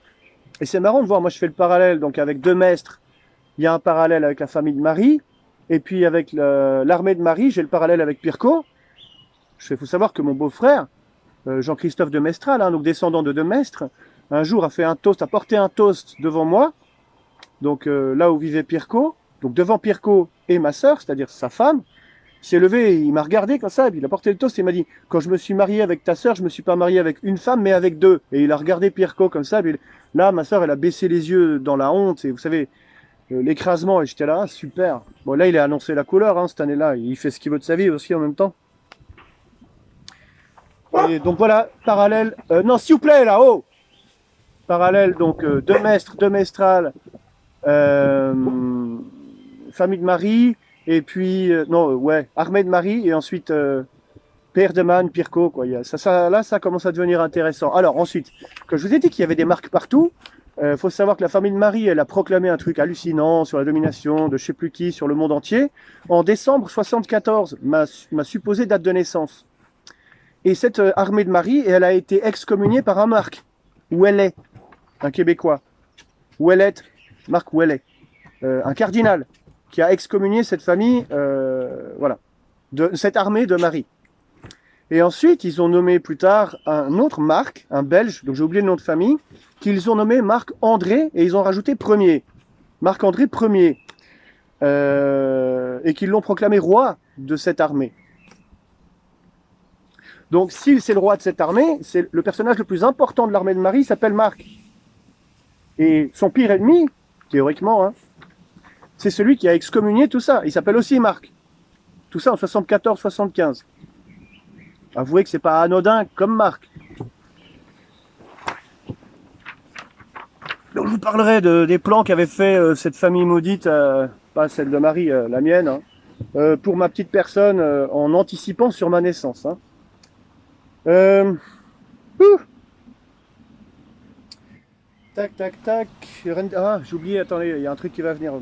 [SPEAKER 1] Et c'est marrant de voir, moi je fais le parallèle, donc avec Demestre, il y a un parallèle avec la famille de Marie, et puis avec l'armée de Marie, j'ai le parallèle avec Pirco. Il faut savoir que mon beau-frère, Jean-Christophe de Mestral, hein, donc descendant de Demestre, un jour a porté un toast devant moi, donc là où vivait Pirco, donc devant Pirco et ma sœur, c'est-à-dire sa femme. Il s'est levé, il m'a regardé comme ça, et puis il a porté le toast et il m'a dit « Quand je me suis marié avec ta sœur, je me suis pas marié avec une femme, mais avec deux. » Et il a regardé Pirco comme ça, et puis là, ma sœur, elle a baissé les yeux dans la honte, et vous savez, l'écrasement, et j'étais là, super. Bon, là, il a annoncé la couleur, hein, cette année-là, il fait ce qu'il veut de sa vie aussi en même temps. Et donc voilà, parallèle, non, s'il vous plaît, là-haut, parallèle, donc, Demestre, Demestral, famille de Marie, et puis, armée de Marie, et ensuite, Père de Man, Pirco, quoi. Là, ça commence à devenir intéressant. Alors, ensuite, que je vous ai dit qu'il y avait des marques partout, faut savoir que la famille de Marie, elle a proclamé un truc hallucinant sur la domination de je sais plus qui sur le monde entier, en décembre 74, ma supposée date de naissance. Et cette armée de Marie, elle a été excommuniée par un Marc, Ouellet, un Québécois. Ouellet, Marc Ouellet, un cardinal, qui a excommunié cette famille, voilà, de cette armée de Marie. Et ensuite, ils ont nommé plus tard un autre Marc, un Belge, donc j'ai oublié le nom de famille, qu'ils ont nommé Marc-André, et ils ont rajouté premier. Marc-André Ier. Et qu'ils l'ont proclamé roi de cette armée. Donc, si c'est le roi de cette armée, c'est le personnage le plus important de l'armée de Marie, s'appelle Marc. Et son pire ennemi, théoriquement, hein, c'est celui qui a excommunié tout ça. Il s'appelle aussi Marc. Tout ça en 74-75. Avouez que c'est pas anodin comme Marc. Donc je vous parlerai des plans qu'avait fait cette famille maudite, pas celle de Marie, la mienne, hein, pour ma petite personne, en anticipant sur ma naissance. Hein. Tac, tac, tac. Ah, j'ai oublié, attendez, il y a un truc qui va venir.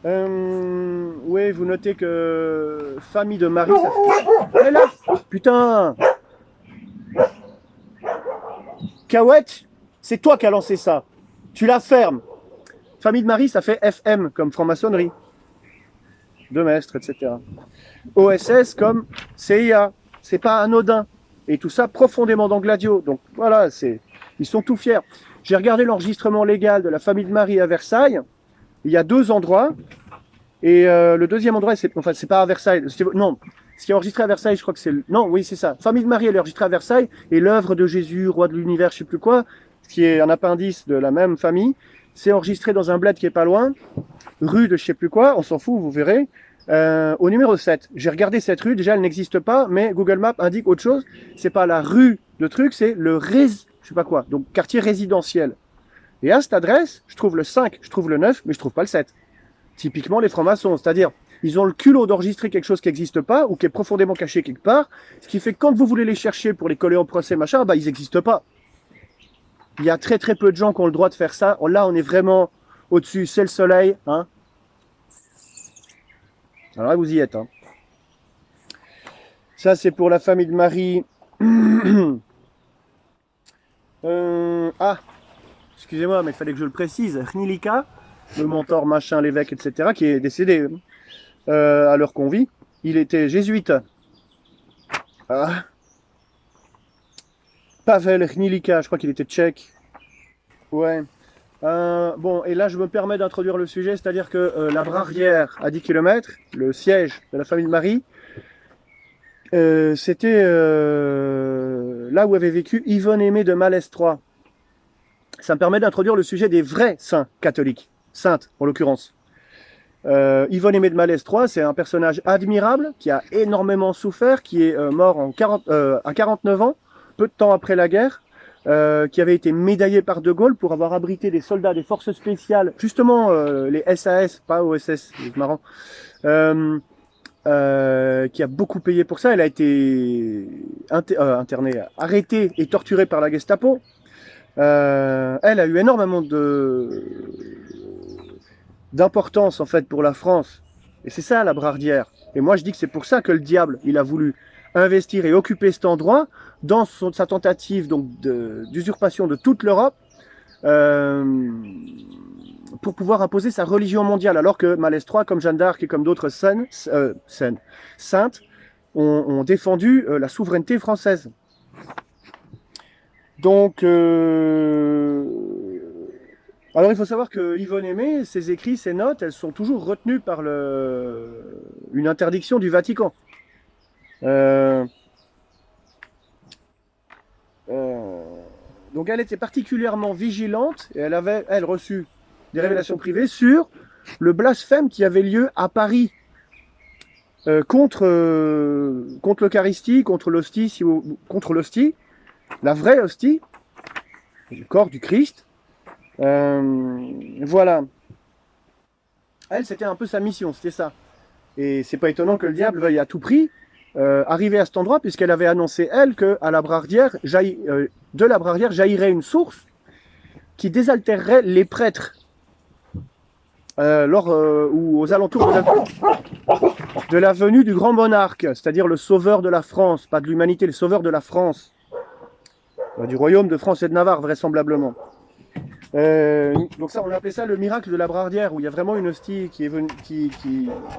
[SPEAKER 1] Oui, vous notez que famille de Marie, ça fait... Mais là, putain, Cahouette, c'est toi qui as lancé ça. Tu la fermes. Famille de Marie, ça fait FM comme franc-maçonnerie. Demestre, etc. OSS comme CIA. C'est pas anodin. Et tout ça profondément dans Gladio. Donc voilà, ils sont tout fiers. J'ai regardé l'enregistrement légal de la famille de Marie à Versailles. Il y a 2 endroits. Et le deuxième endroit, c'est pas à Versailles. Non, ce qui est enregistré à Versailles, je crois que c'est... Non, oui, c'est ça. Famille de Marie, elle est enregistrée à Versailles. Et l'œuvre de Jésus, roi de l'univers, je sais plus quoi, qui est un appendice de la même famille, c'est enregistré dans un bled qui est pas loin, rue de je sais plus quoi, on s'en fout, vous verrez, au numéro 7. J'ai regardé cette rue, déjà elle n'existe pas, mais Google Maps indique autre chose. C'est pas la rue de truc, c'est le je sais pas quoi, donc quartier résidentiel. Et à cette adresse, je trouve le 5, je trouve le 9, mais je trouve pas le 7. Typiquement les francs-maçons, c'est-à-dire, ils ont le culot d'enregistrer quelque chose qui n'existe pas, ou qui est profondément caché quelque part, ce qui fait que quand vous voulez les chercher pour les coller au procès, machin, bah ils n'existent pas. Il y a très très peu de gens qui ont le droit de faire ça. Là, on est vraiment au-dessus, c'est le soleil, hein. Alors là, vous y êtes, hein. Ça, c'est pour la famille de Marie. Excusez-moi, mais il fallait que je le précise. Hnilika, le mentor machin, l'évêque, etc., qui est décédé à l'heure qu'on vit, il était jésuite. Ah. Pavel Hnilika, je crois qu'il était tchèque. Ouais. Bon, et là, je me permets d'introduire le sujet, c'est-à-dire que la Brarière à 10 km, le siège de la famille de Marie, c'était là où avait vécu Yvonne Aimée de Malestroit. Ça me permet d'introduire le sujet des vrais saints catholiques, saintes en l'occurrence. Yvonne Aimée de Malestroit, c'est un personnage admirable qui a énormément souffert, qui est mort à 49 ans, peu de temps après la guerre, qui avait été médaillé par De Gaulle pour avoir abrité des soldats des forces spéciales, justement les SAS, pas OSS, c'est marrant, qui a beaucoup payé pour ça. Elle a été internée, arrêtée et torturée par la Gestapo. Elle a eu énormément d'importance en fait pour la France. Et c'est ça la Braardière. Et moi je dis que c'est pour ça que le diable il a voulu investir et occuper cet endroit dans sa tentative donc d'usurpation de toute l'Europe pour pouvoir imposer sa religion mondiale, alors que Malestroit, comme Jeanne d'Arc et comme d'autres saintes, ont défendu la souveraineté française. Donc, alors il faut savoir que Yvonne Aimée, ses écrits, ses notes, elles sont toujours retenues par une interdiction du Vatican. Donc elle était particulièrement vigilante et elle avait, elle, reçu des révélations privées sur le blasphème qui avait lieu à Paris contre l'Eucharistie, contre l'hostie, la vraie hostie, le corps du Christ. Voilà. Elle, c'était un peu sa mission, c'était ça. Et c'est pas étonnant que le diable veuille à tout prix arriver à cet endroit, puisqu'elle avait annoncé, elle, qu'à la Braardière, de la Braardière jaillirait une source qui désaltérerait les prêtres ou aux alentours de la venue du grand monarque, c'est-à-dire le sauveur de la France, pas de l'humanité, le sauveur de la France, du royaume de France et de Navarre, vraisemblablement. Donc ça, on appelait ça le miracle de la Braardière, où il y a vraiment une hostie qui est venue,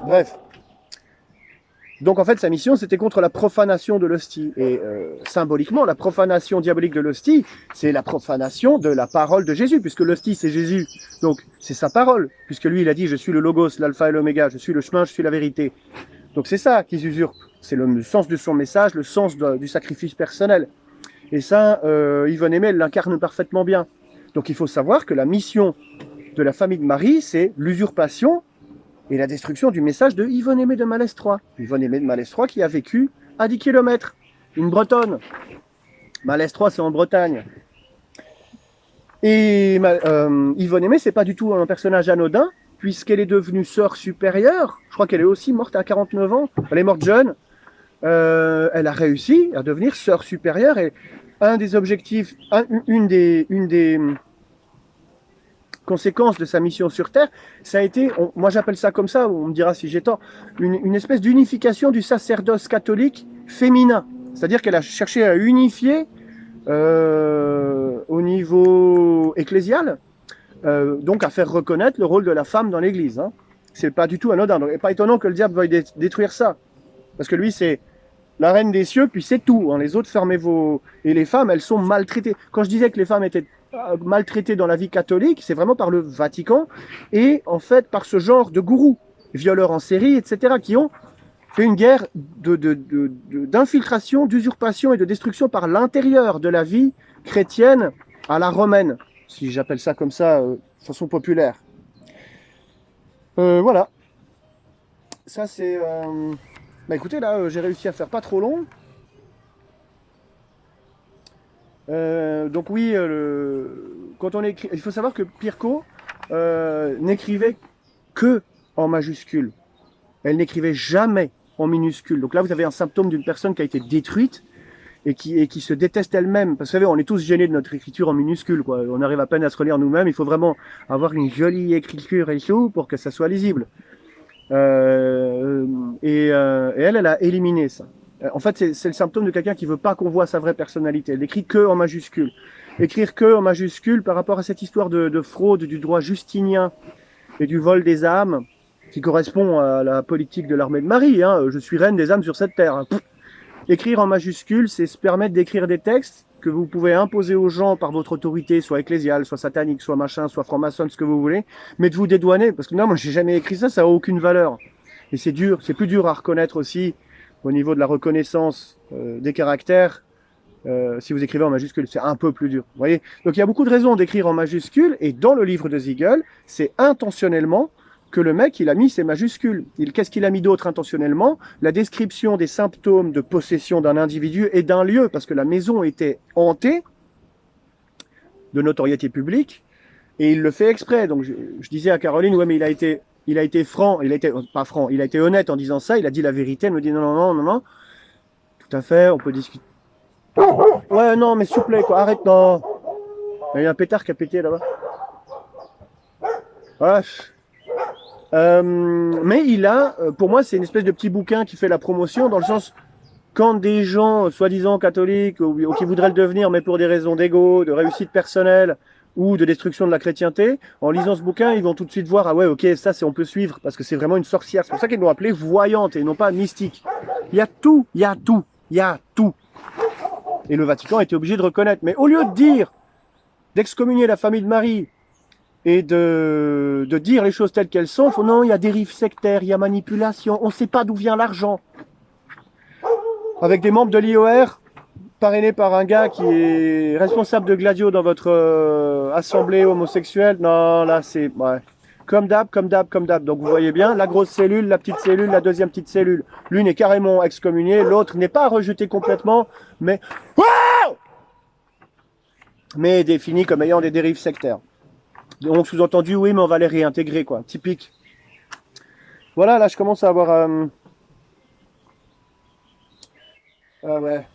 [SPEAKER 1] bref. Donc en fait, sa mission, c'était contre la profanation de l'hostie. Et symboliquement, la profanation diabolique de l'hostie, c'est la profanation de la parole de Jésus, puisque l'hostie, c'est Jésus. Donc c'est sa parole, puisque lui, il a dit, je suis le logos, l'alpha et l'oméga, je suis le chemin, je suis la vérité. Donc c'est ça qu'ils usurpent. C'est le sens de son message, le sens du sacrifice personnel. Et ça, Yvonne Aimée, elle l'incarne parfaitement bien. Donc il faut savoir que la mission de la famille de Marie, c'est l'usurpation et la destruction du message de Yvonne Aimée de Malestroit. Yvonne Aimée de Malestroit qui a vécu à 10 km, une Bretonne. Malestroit, c'est en Bretagne. Et Yvonne Aimée, c'est pas du tout un personnage anodin, puisqu'elle est devenue sœur supérieure. Je crois qu'elle est aussi morte à 49 ans. Elle est morte jeune. Elle a réussi à devenir sœur supérieure. Et un des objectifs, une des conséquences de sa mission sur Terre, ça a été, moi j'appelle ça comme ça, on me dira si j'ai tort, une espèce d'unification du sacerdoce catholique féminin. C'est-à-dire qu'elle a cherché à unifier au niveau ecclésial, donc à faire reconnaître le rôle de la femme dans l'Église. Hein. C'est pas du tout anodin. Donc, il n'est pas étonnant que le diable veuille détruire ça. Parce que lui, c'est la reine des cieux, puis c'est tout. Hein. Les autres, fermez vos... Et les femmes, elles sont maltraitées. Quand je disais que les femmes étaient maltraitées dans la vie catholique, c'est vraiment par le Vatican et en fait par ce genre de gourous, violeurs en série, etc., qui ont fait une guerre d'infiltration, d'usurpation et de destruction par l'intérieur de la vie chrétienne à la romaine, si j'appelle ça comme ça, de façon populaire. Voilà. Ça, c'est... Bah écoutez, là, j'ai réussi à faire pas trop long. Donc oui, quand on écrit... Il faut savoir que Pirco n'écrivait que en majuscule. Elle n'écrivait jamais en minuscule. Donc là, vous avez un symptôme d'une personne qui a été détruite et qui se déteste elle-même. Parce que vous savez, on est tous gênés de notre écriture en minuscule, quoi. On arrive à peine à se relire nous-mêmes. Il faut vraiment avoir une jolie écriture et tout pour que ça soit lisible. Et elle a éliminé ça. En fait, c'est le symptôme de quelqu'un qui veut pas qu'on voit sa vraie personnalité. Elle n'écrit que en majuscule. Écrire que en majuscule par rapport à cette histoire de fraude du droit justinien et du vol des âmes, qui correspond à la politique de l'armée de Marie. Hein. Je suis reine des âmes sur cette terre. Hein. Écrire en majuscule, c'est se permettre d'écrire des textes que vous pouvez imposer aux gens par votre autorité, soit ecclésiale, soit satanique, soit machin, soit franc-maçon, ce que vous voulez, mais de vous dédouaner, parce que non, moi j'ai jamais écrit ça, ça a aucune valeur. Et c'est dur, c'est plus dur à reconnaître aussi au niveau de la reconnaissance des caractères. Si vous écrivez en majuscule, c'est un peu plus dur. Vous voyez. Donc il y a beaucoup de raisons d'écrire en majuscule, et dans le livre de Siegel, c'est intentionnellement que le mec, il a mis ses majuscules. Qu'est-ce qu'il a mis d'autre intentionnellement? La description des symptômes de possession d'un individu et d'un lieu, parce que la maison était hantée de notoriété publique, et il le fait exprès. Donc je disais à Caroline, ouais, mais il a été il a été franc, il a été, pas franc, il a été honnête en disant ça, il a dit la vérité, elle me dit non, non, non, non, non, tout à fait, on peut discuter. Ouais, non, mais s'il vous plaît, quoi, arrête, non. Il y a un pétard qui a pété là-bas. Voilà. Mais il a, pour moi, c'est une espèce de petit bouquin qui fait la promotion, dans le sens, quand des gens, soi-disant catholiques, ou qui voudraient le devenir, mais pour des raisons d'ego, de réussite personnelle, ou de destruction de la chrétienté, en lisant ce bouquin, ils vont tout de suite voir, ah ouais, ok, ça, on peut suivre, parce que c'est vraiment une sorcière. C'est pour ça qu'ils l'ont appelée voyante, et non pas mystique. Il y a tout, il y a tout, il y a tout. Et le Vatican était obligé de reconnaître. Mais au lieu de dire, d'excommunier la famille de Marie, et de dire les choses telles qu'elles sont, non, il y a dérive sectaire, il y a manipulation, on ne sait pas d'où vient l'argent. Avec des membres de l'IOR, parrainé par un gars qui est responsable de Gladio dans votre assemblée homosexuelle, non, là c'est... Ouais. Comme d'hab, comme d'hab, comme d'hab. Donc vous voyez bien, la grosse cellule, la petite cellule, la deuxième petite cellule. L'une est carrément excommuniée, l'autre n'est pas rejetée complètement, mais... Wow, mais définie comme ayant des dérives sectaires. Donc sous-entendu, oui, mais on va les réintégrer, quoi. Typique. Voilà, là je commence à avoir... Ah ouais.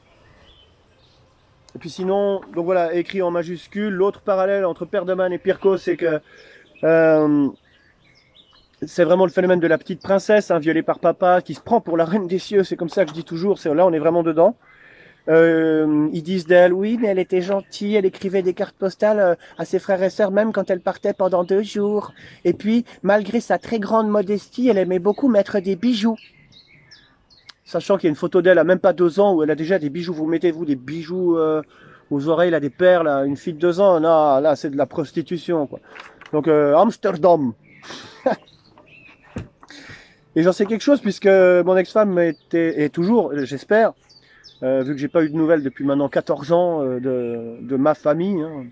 [SPEAKER 1] Et puis sinon, donc voilà, écrit en majuscule, l'autre parallèle entre Perdeman et Pirco, c'est que c'est vraiment le phénomène de la petite princesse, hein, violée par papa, qui se prend pour la reine des cieux, c'est comme ça que je dis toujours, là on est vraiment dedans. Ils disent d'elle, oui, mais elle était gentille, elle écrivait des cartes postales à ses frères et sœurs, même quand elle partait pendant 2 jours. Et puis, malgré sa très grande modestie, elle aimait beaucoup mettre des bijoux. Sachant qu'il y a une photo d'elle à même pas 2 ans où elle a déjà des bijoux. Vous mettez-vous des bijoux aux oreilles, là, des perles, là, une fille de 2 ans, non, là, c'est de la prostitution, quoi. Donc, Amsterdam. Et j'en sais quelque chose puisque mon ex-femme est toujours, j'espère, vu que j'ai pas eu de nouvelles depuis maintenant 14 ans de ma famille, hein,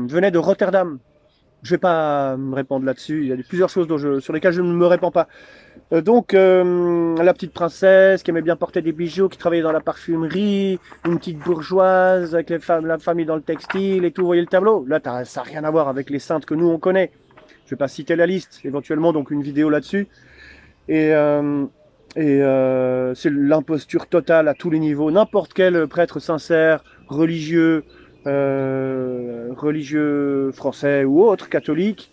[SPEAKER 1] venait de Rotterdam. Je vais pas me répandre là-dessus, il y a plusieurs choses sur lesquelles je ne me répands pas. Donc, la petite princesse qui aimait bien porter des bijoux, qui travaillait dans la parfumerie, une petite bourgeoise avec la famille dans le textile et tout, vous voyez le tableau. Là, ça n'a rien à voir avec les saintes que nous on connaît. Je vais pas citer la liste, éventuellement donc une vidéo là-dessus. Et c'est l'imposture totale à tous les niveaux. N'importe quel prêtre sincère, religieux français ou autre, catholique,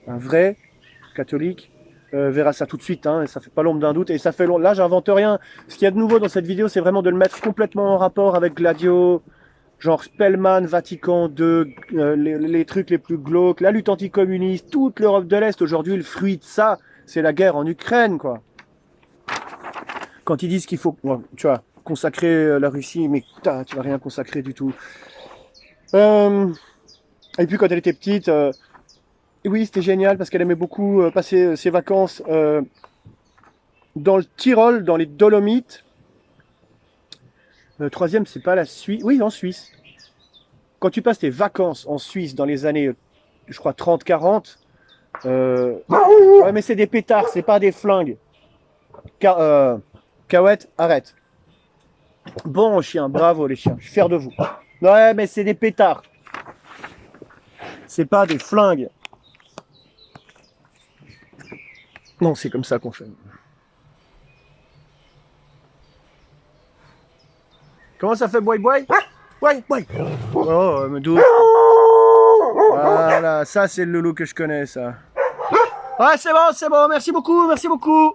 [SPEAKER 1] un vrai catholique, verra ça tout de suite, hein, et ça fait pas l'ombre d'un doute, et ça fait là j'invente rien. Ce qu'il y a de nouveau dans cette vidéo, c'est vraiment de le mettre complètement en rapport avec Gladio, genre Spellman, Vatican II, les trucs les plus glauques, la lutte anticommuniste, toute l'Europe de l'Est aujourd'hui, le fruit de ça, c'est la guerre en Ukraine, quoi. Quand ils disent qu'il faut, tu vois, consacrer la Russie, mais putain, tu vas rien consacrer du tout. Et puis quand elle était petite, oui, c'était génial parce qu'elle aimait beaucoup passer ses vacances dans le Tyrol, dans les Dolomites. Le troisième, c'est pas la Suisse. Oui, en Suisse. Quand tu passes tes vacances en Suisse dans les années, je crois, 30-40, ouais, mais c'est des pétards, c'est pas des flingues. Cahouette, arrête. Bon chien, bravo les chiens, je suis fier de vous. Ouais, mais c'est des pétards. C'est pas des flingues. Non, c'est comme ça qu'on fait. Comment ça fait, boy boy? Boy boy. Oh, me douce. Voilà, ça c'est le loulou que je connais, ça. Ouais, c'est bon, merci beaucoup, merci beaucoup.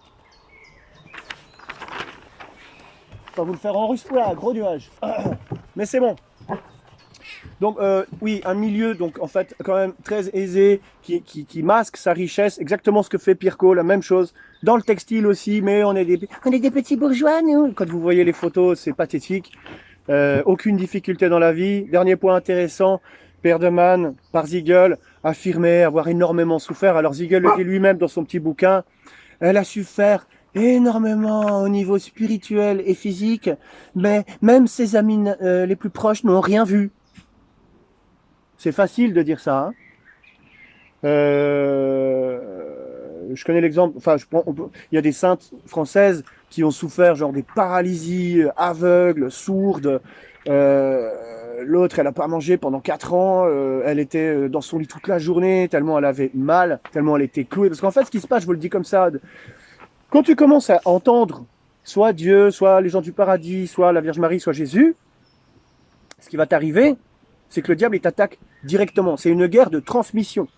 [SPEAKER 1] Je vais vous le faire en russe, là, gros nuage. Mais c'est bon. Donc oui, un milieu donc en fait quand même très aisé qui masque sa richesse, exactement ce que fait Pirco, la même chose dans le textile aussi, mais on est des petits bourgeois nous. Quand vous voyez les photos, c'est pathétique. Aucune difficulté dans la vie. Dernier point intéressant, Perdeman par Ziegel affirmait avoir énormément souffert. Alors Ziegel le dit lui-même dans son petit bouquin, elle a souffert énormément au niveau spirituel et physique, mais même ses amis les plus proches n'ont rien vu. C'est facile de dire ça. Hein. Je connais l'exemple, enfin, il y a des saintes françaises qui ont souffert genre des paralysies aveugles, sourdes, L'autre, elle n'a pas mangé pendant 4 ans. Elle était dans son lit toute la journée, tellement elle avait mal, tellement elle était clouée. Parce qu'en fait, ce qui se passe, je vous le dis comme ça, quand tu commences à entendre soit Dieu, soit les gens du paradis, soit la Vierge Marie, soit Jésus, ce qui va t'arriver, c'est que le diable, il t'attaque directement. C'est une guerre de transmission.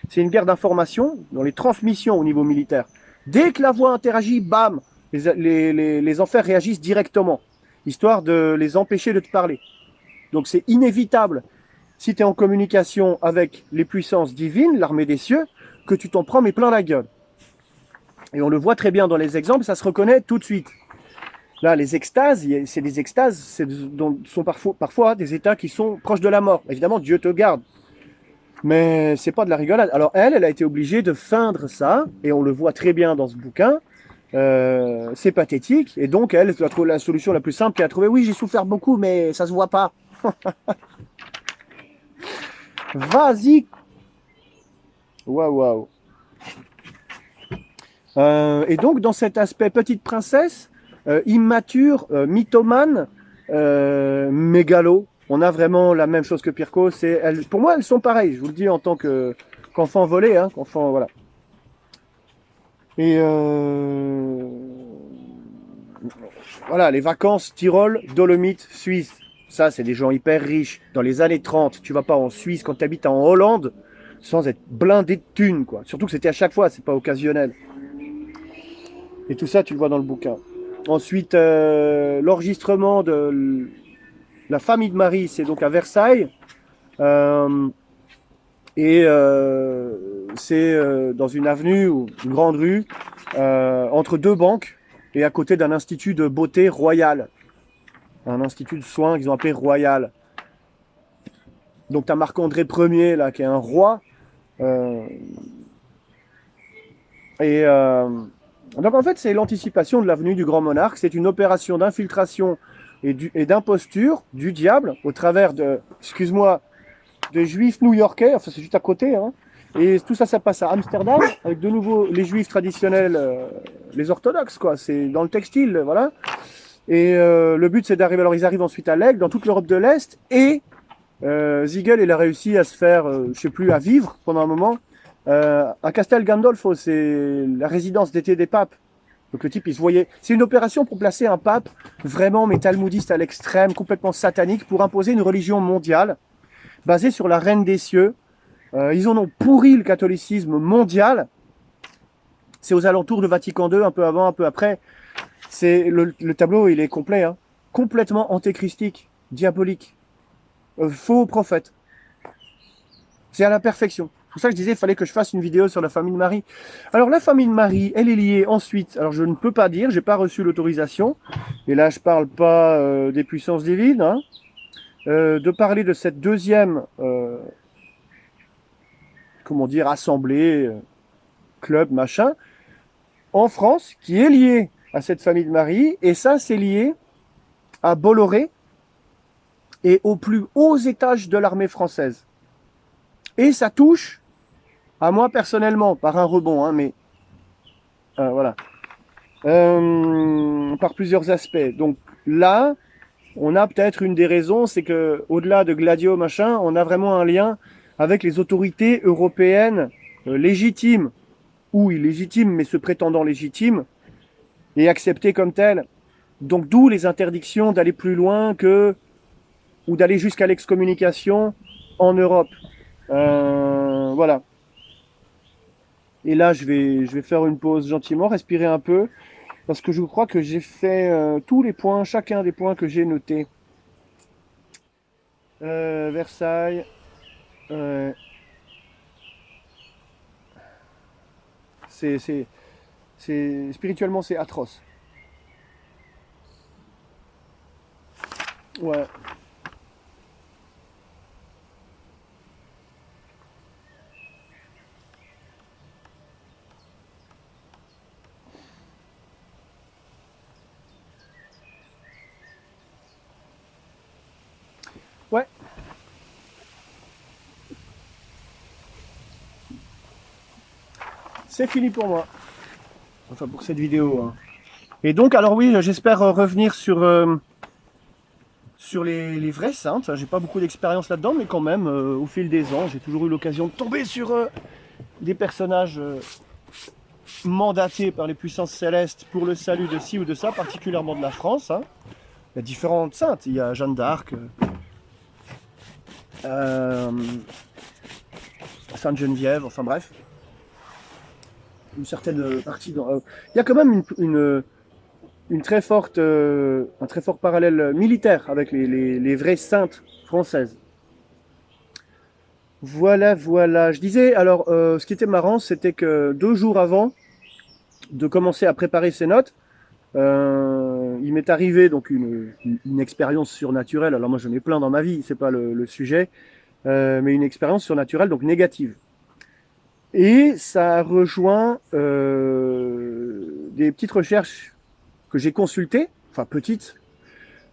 [SPEAKER 1] C'est une guerre d'information dans les transmissions au niveau militaire. Dès que la voix interagit, bam, les enfers réagissent directement, histoire de les empêcher de te parler. Donc c'est inévitable, si tu es en communication avec les puissances divines, l'armée des cieux, que tu t'en prends mais plein la gueule. Et on le voit très bien dans les exemples, ça se reconnaît tout de suite. Là, les extases, c'est des extases, sont parfois des états qui sont proches de la mort. Évidemment, Dieu te garde. Mais c'est pas de la rigolade. Alors elle a été obligée de feindre ça, et on le voit très bien dans ce bouquin. C'est pathétique, et donc elle a trouvé la solution la plus simple qu'elle a trouvée. Oui, j'ai souffert beaucoup, mais ça se voit pas. Vas-y. Waouh. Et donc dans cet aspect petite princesse, immature, mythomane, mégalo, on a vraiment la même chose que Pirco. Pour moi, elles sont pareilles. Je vous le dis en tant qu'enfant volé, hein, qu'enfant, voilà. Et voilà, les vacances Tyrol, Dolomites, Suisse. Ça, c'est des gens hyper riches. Dans les années 30, tu vas pas en Suisse quand tu habites en Hollande sans être blindé de thunes, quoi. Surtout que c'était à chaque fois, c'est pas occasionnel. Et tout ça, tu le vois dans le bouquin. Ensuite, l'enregistrement de la famille de Marie, c'est donc à Versailles. C'est dans une avenue ou une grande rue, entre deux banques et à côté d'un institut de beauté royal. Un institut de soins qu'ils ont appelé royal. Donc tu as Marc-André Ier, là, qui est un roi. Donc en fait, c'est l'anticipation de la venue du grand monarque. C'est une opération d'infiltration et d'imposture du diable au travers de, excuse-moi, de juifs new-yorkais. Enfin, c'est juste à côté. Hein. Et tout ça, ça passe à Amsterdam avec de nouveau les juifs traditionnels, les orthodoxes, quoi. C'est dans le textile, voilà. Et le but, c'est d'arriver. Alors, ils arrivent ensuite à l'Aigle, dans toute l'Europe de l'Est. Et Ziegel, il a réussi à se faire, je sais plus, à vivre pendant un moment. À Castel Gandolfo, c'est la résidence d'été des papes. Donc le type, il se voyait. C'est une opération pour placer un pape vraiment mais talmudiste à l'extrême, complètement satanique, pour imposer une religion mondiale basée sur la reine des cieux. Ils en ont pourri le catholicisme mondial. C'est aux alentours de Vatican II, un peu avant, un peu après. C'est le tableau, il est complet, hein. Complètement antéchristique, diabolique, faux prophète. C'est à la perfection. C'est pour ça que je disais qu'il fallait que je fasse une vidéo sur la famille de Marie. Alors la famille de Marie, elle est liée ensuite, alors je ne peux pas dire, j'ai pas reçu l'autorisation, et là je parle pas des puissances divines, hein, de parler de cette deuxième, comment dire, assemblée, club, machin, en France, qui est liée à cette famille de Marie, et ça c'est lié à Bolloré et aux plus hauts étages de l'armée française. Et ça touche à moi personnellement, par un rebond, hein, mais voilà, par plusieurs aspects. Donc là, on a peut-être une des raisons, c'est que au-delà de Gladio machin, on a vraiment un lien avec les autorités européennes légitimes ou illégitimes, mais se prétendant légitimes et acceptées comme telles. Donc d'où les interdictions d'aller plus loin ou d'aller jusqu'à l'excommunication en Europe. Voilà. Et là, je vais faire une pause gentiment, respirer un peu, parce que je crois que j'ai fait tous les points, chacun des points que j'ai notés. Versailles. Spirituellement, c'est atroce. Ouais. Ouais. C'est fini pour moi. Enfin, pour cette vidéo. Hein. Et donc, alors oui, j'espère revenir sur sur les vraies saintes. J'ai pas beaucoup d'expérience là-dedans, mais quand même, au fil des ans, j'ai toujours eu l'occasion de tomber sur des personnages mandatés par les puissances célestes pour le salut de ci ou de ça, particulièrement de la France. Hein. Il y a différentes saintes. Il y a Jeanne d'Arc, Sainte Geneviève, enfin bref. Une certaine partie. Il y a quand même une très forte, un très fort parallèle militaire avec les vraies saintes françaises. Voilà, voilà. Je disais, alors, ce qui était marrant, c'était que 2 jours avant de commencer à préparer ces notes, il m'est arrivé donc une expérience surnaturelle. Alors moi, j'en ai plein dans ma vie, c'est pas le sujet, mais une expérience surnaturelle, donc négative. Et ça a rejoint des petites recherches que j'ai consultées, enfin petites,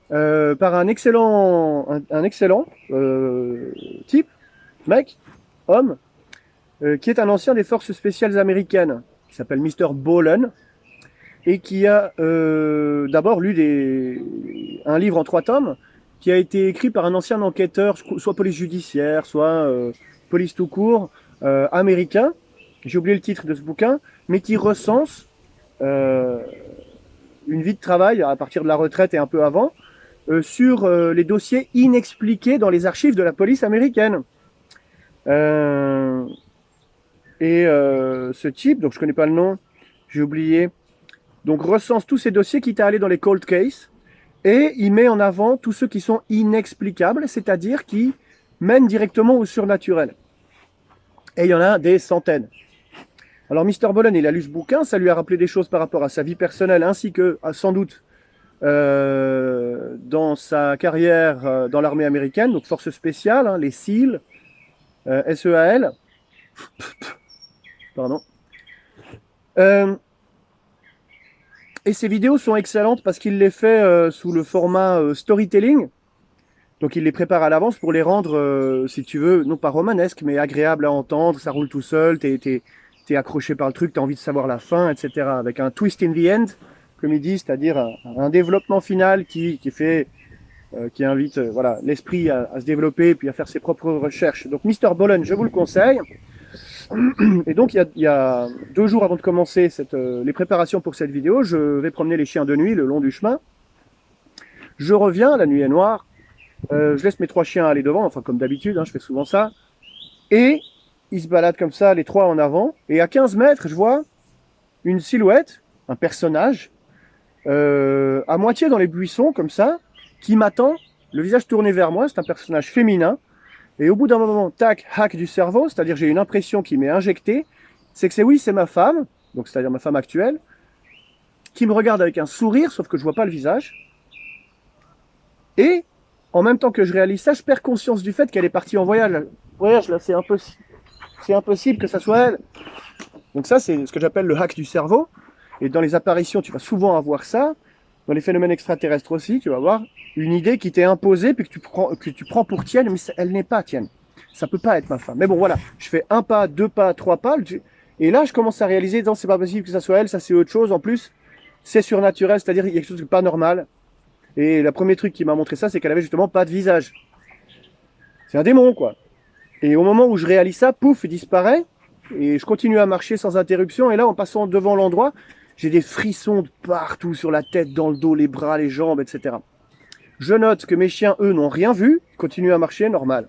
[SPEAKER 1] par un excellent type, mec, homme, qui est un ancien des forces spéciales américaines, qui s'appelle Mr. Bolen, et qui a d'abord lu un livre en 3 tomes, qui a été écrit par un ancien enquêteur, soit police judiciaire, soit police tout court, américain, j'ai oublié le titre de ce bouquin, mais qui recense une vie de travail à partir de la retraite et un peu avant, sur les dossiers inexpliqués dans les archives de la police américaine. Ce type, donc je connais pas le nom, j'ai oublié, donc recense tous ces dossiers quitte à aller dans les cold cases, et il met en avant tous ceux qui sont inexplicables, c'est-à-dire qui mènent directement au surnaturel. Et il y en a des centaines. Alors Mr. Bolen, il a lu ce bouquin, ça lui a rappelé des choses par rapport à sa vie personnelle, ainsi que, sans doute, dans sa carrière dans l'armée américaine, donc forces spéciales, hein, les SEAL, SEAL, pardon. Et ces vidéos sont excellentes parce qu'il les fait sous le format storytelling. Donc il les prépare à l'avance pour les rendre, si tu veux, non pas romanesques, mais agréables à entendre. Ça roule tout seul, t'es accroché par le truc, t'as envie de savoir la fin, etc. Avec un twist in the end, comme il dit, c'est-à-dire un développement final qui invite voilà, l'esprit à se développer et puis à faire ses propres recherches. Donc Mr. Bolen, je vous le conseille. Et donc il y a 2 jours avant de commencer les préparations pour cette vidéo, je vais promener les chiens de nuit le long du chemin. Je reviens, la nuit est noire, je laisse mes 3 chiens aller devant, enfin comme d'habitude, hein, je fais souvent ça. Et ils se baladent comme ça, les 3 en avant. Et à 15 mètres, je vois une silhouette, un personnage, à moitié dans les buissons comme ça, qui m'attend, le visage tourné vers moi, c'est un personnage féminin. Et au bout d'un moment, tac, hack du cerveau, c'est-à-dire j'ai une impression qui m'est injectée, c'est que c'est ma femme, donc c'est-à-dire ma femme actuelle, qui me regarde avec un sourire, sauf que je vois pas le visage. Et en même temps que je réalise ça, je perds conscience du fait qu'elle est partie en voyage. Voyage là, c'est impossible que ça soit elle. Donc ça, c'est ce que j'appelle le hack du cerveau. Et dans les apparitions, tu vas souvent avoir ça. Dans les phénomènes extraterrestres aussi, tu vas avoir une idée qui t'est imposée, puis que tu prends pour tienne, mais elle n'est pas tienne. Ça peut pas être ma femme. Mais bon, voilà, je fais 1 pas, 2 pas, 3 pas, et là, je commence à réaliser, non, c'est pas possible que ça soit elle, ça c'est autre chose. En plus, c'est surnaturel, c'est-à-dire il y a quelque chose de pas normal. Et le premier truc qui m'a montré ça, c'est qu'elle avait justement pas de visage. C'est un démon, quoi. Et au moment où je réalise ça, pouf, il disparaît, et je continue à marcher sans interruption, et là, en passant devant l'endroit, j'ai des frissons de partout, sur la tête, dans le dos, les bras, les jambes, etc. Je note que mes chiens, eux, n'ont rien vu, continuent à marcher, normal.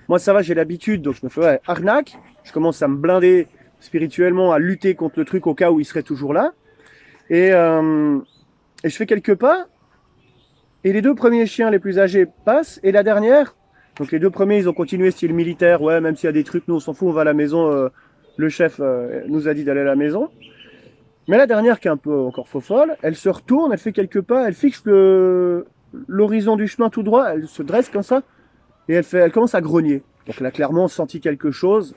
[SPEAKER 1] Moi, ça va, j'ai l'habitude, donc je me fais ouais, arnaque. Je commence à me blinder spirituellement, à lutter contre le truc au cas où il serait toujours là. Et je fais quelques pas, et les 2 premiers chiens les plus âgés passent, et la dernière, donc les 2 premiers, ils ont continué style militaire, ouais, même s'il y a des trucs, nous on s'en fout, on va à la maison, le chef nous a dit d'aller à la maison. Mais la dernière, qui est un peu encore faux folle, elle se retourne, elle fait quelques pas, elle fixe l'horizon du chemin tout droit, elle se dresse comme ça, et elle commence à grogner. Donc elle a clairement senti quelque chose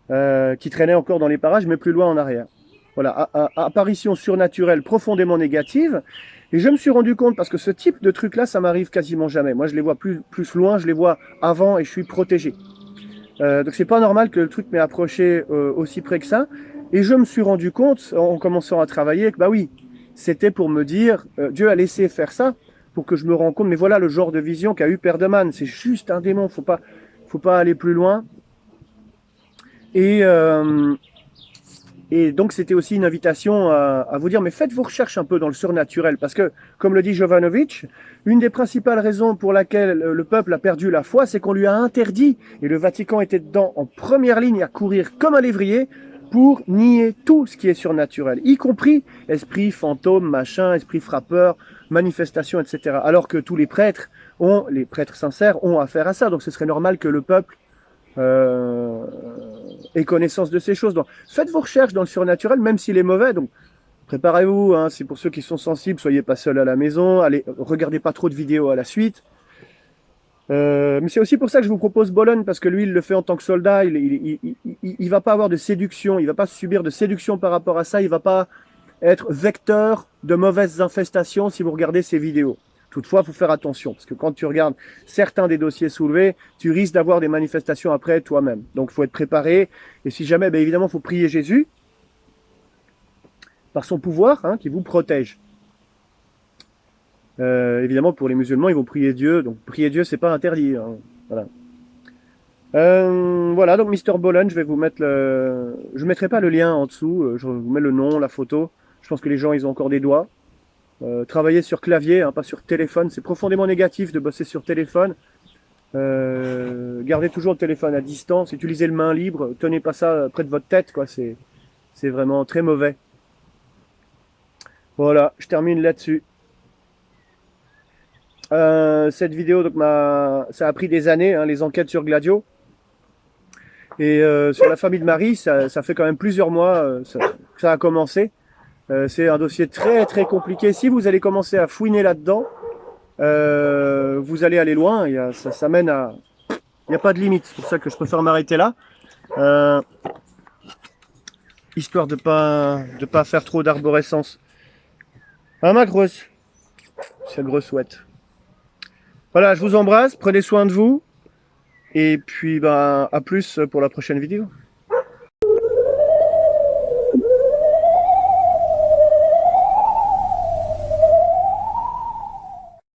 [SPEAKER 1] qui traînait encore dans les parages, mais plus loin en arrière. Voilà, apparition surnaturelle profondément négative. Et je me suis rendu compte, parce que ce type de truc-là, ça m'arrive quasiment jamais. Moi, je les vois plus loin, je les vois avant et je suis protégé. Donc c'est pas normal que le truc m'ait approché aussi près que ça. Et je me suis rendu compte, en commençant à travailler, que bah oui, c'était pour me dire, Dieu a laissé faire ça pour que je me rende compte. Mais voilà le genre de vision qu'a eu Perdeman. C'est juste un démon. Faut pas aller plus loin. Et donc, c'était aussi une invitation à vous dire, mais faites vos recherches un peu dans le surnaturel. Parce que, comme le dit Jovanovic, une des principales raisons pour laquelle le peuple a perdu la foi, c'est qu'on lui a interdit, et le Vatican était dedans en première ligne à courir comme un lévrier pour nier tout ce qui est surnaturel, y compris esprit, fantôme, machin, esprit frappeur, manifestation, etc. Alors que tous les prêtres sincères ont affaire à ça. Donc, ce serait normal que le peuple et connaissance de ces choses. Donc, faites vos recherches dans le surnaturel, même s'il est mauvais. Donc, préparez-vous. Hein, c'est pour ceux qui sont sensibles. Soyez pas seuls à la maison. Allez, regardez pas trop de vidéos à la suite. Mais c'est aussi pour ça que je vous propose Bologne, parce que lui, il le fait en tant que soldat. Il va pas avoir de séduction. Il va pas subir de séduction par rapport à ça. Il va pas être vecteur de mauvaises infestations si vous regardez ses vidéos. Toutefois, il faut faire attention, parce que quand tu regardes certains des dossiers soulevés, tu risques d'avoir des manifestations après toi-même. Donc, il faut être préparé. Et si jamais, bien évidemment, il faut prier Jésus, par son pouvoir, hein, qui vous protège. Évidemment, pour les musulmans, ils vont prier Dieu. Donc, prier Dieu, c'est pas interdit. Hein. Voilà. Voilà, donc Mr. Bolen, je vais vous mettre le... Je mettrai pas le lien en dessous, je vous mets le nom, la photo. Je pense que les gens, ils ont encore des doigts. Travailler sur clavier, hein, pas sur téléphone, c'est profondément négatif de bosser sur téléphone. Gardez toujours le téléphone à distance, utilisez le main libre, tenez pas ça près de votre tête, quoi. C'est vraiment très mauvais. Voilà, je termine là-dessus. Cette vidéo, donc ça a pris des années, hein, les enquêtes sur Gladio. Et sur la famille de Marie, ça fait quand même plusieurs mois que ça a commencé. C'est un dossier très très compliqué. Si vous allez commencer à fouiner là-dedans, vous allez aller loin. Ça mène à... Il n'y a pas de limite. C'est pour ça que je préfère m'arrêter là. Histoire de pas faire trop d'arborescence. Hein, ma grosse? C'est la grosse ouette. Voilà, je vous embrasse. Prenez soin de vous. Et puis, à plus pour la prochaine vidéo.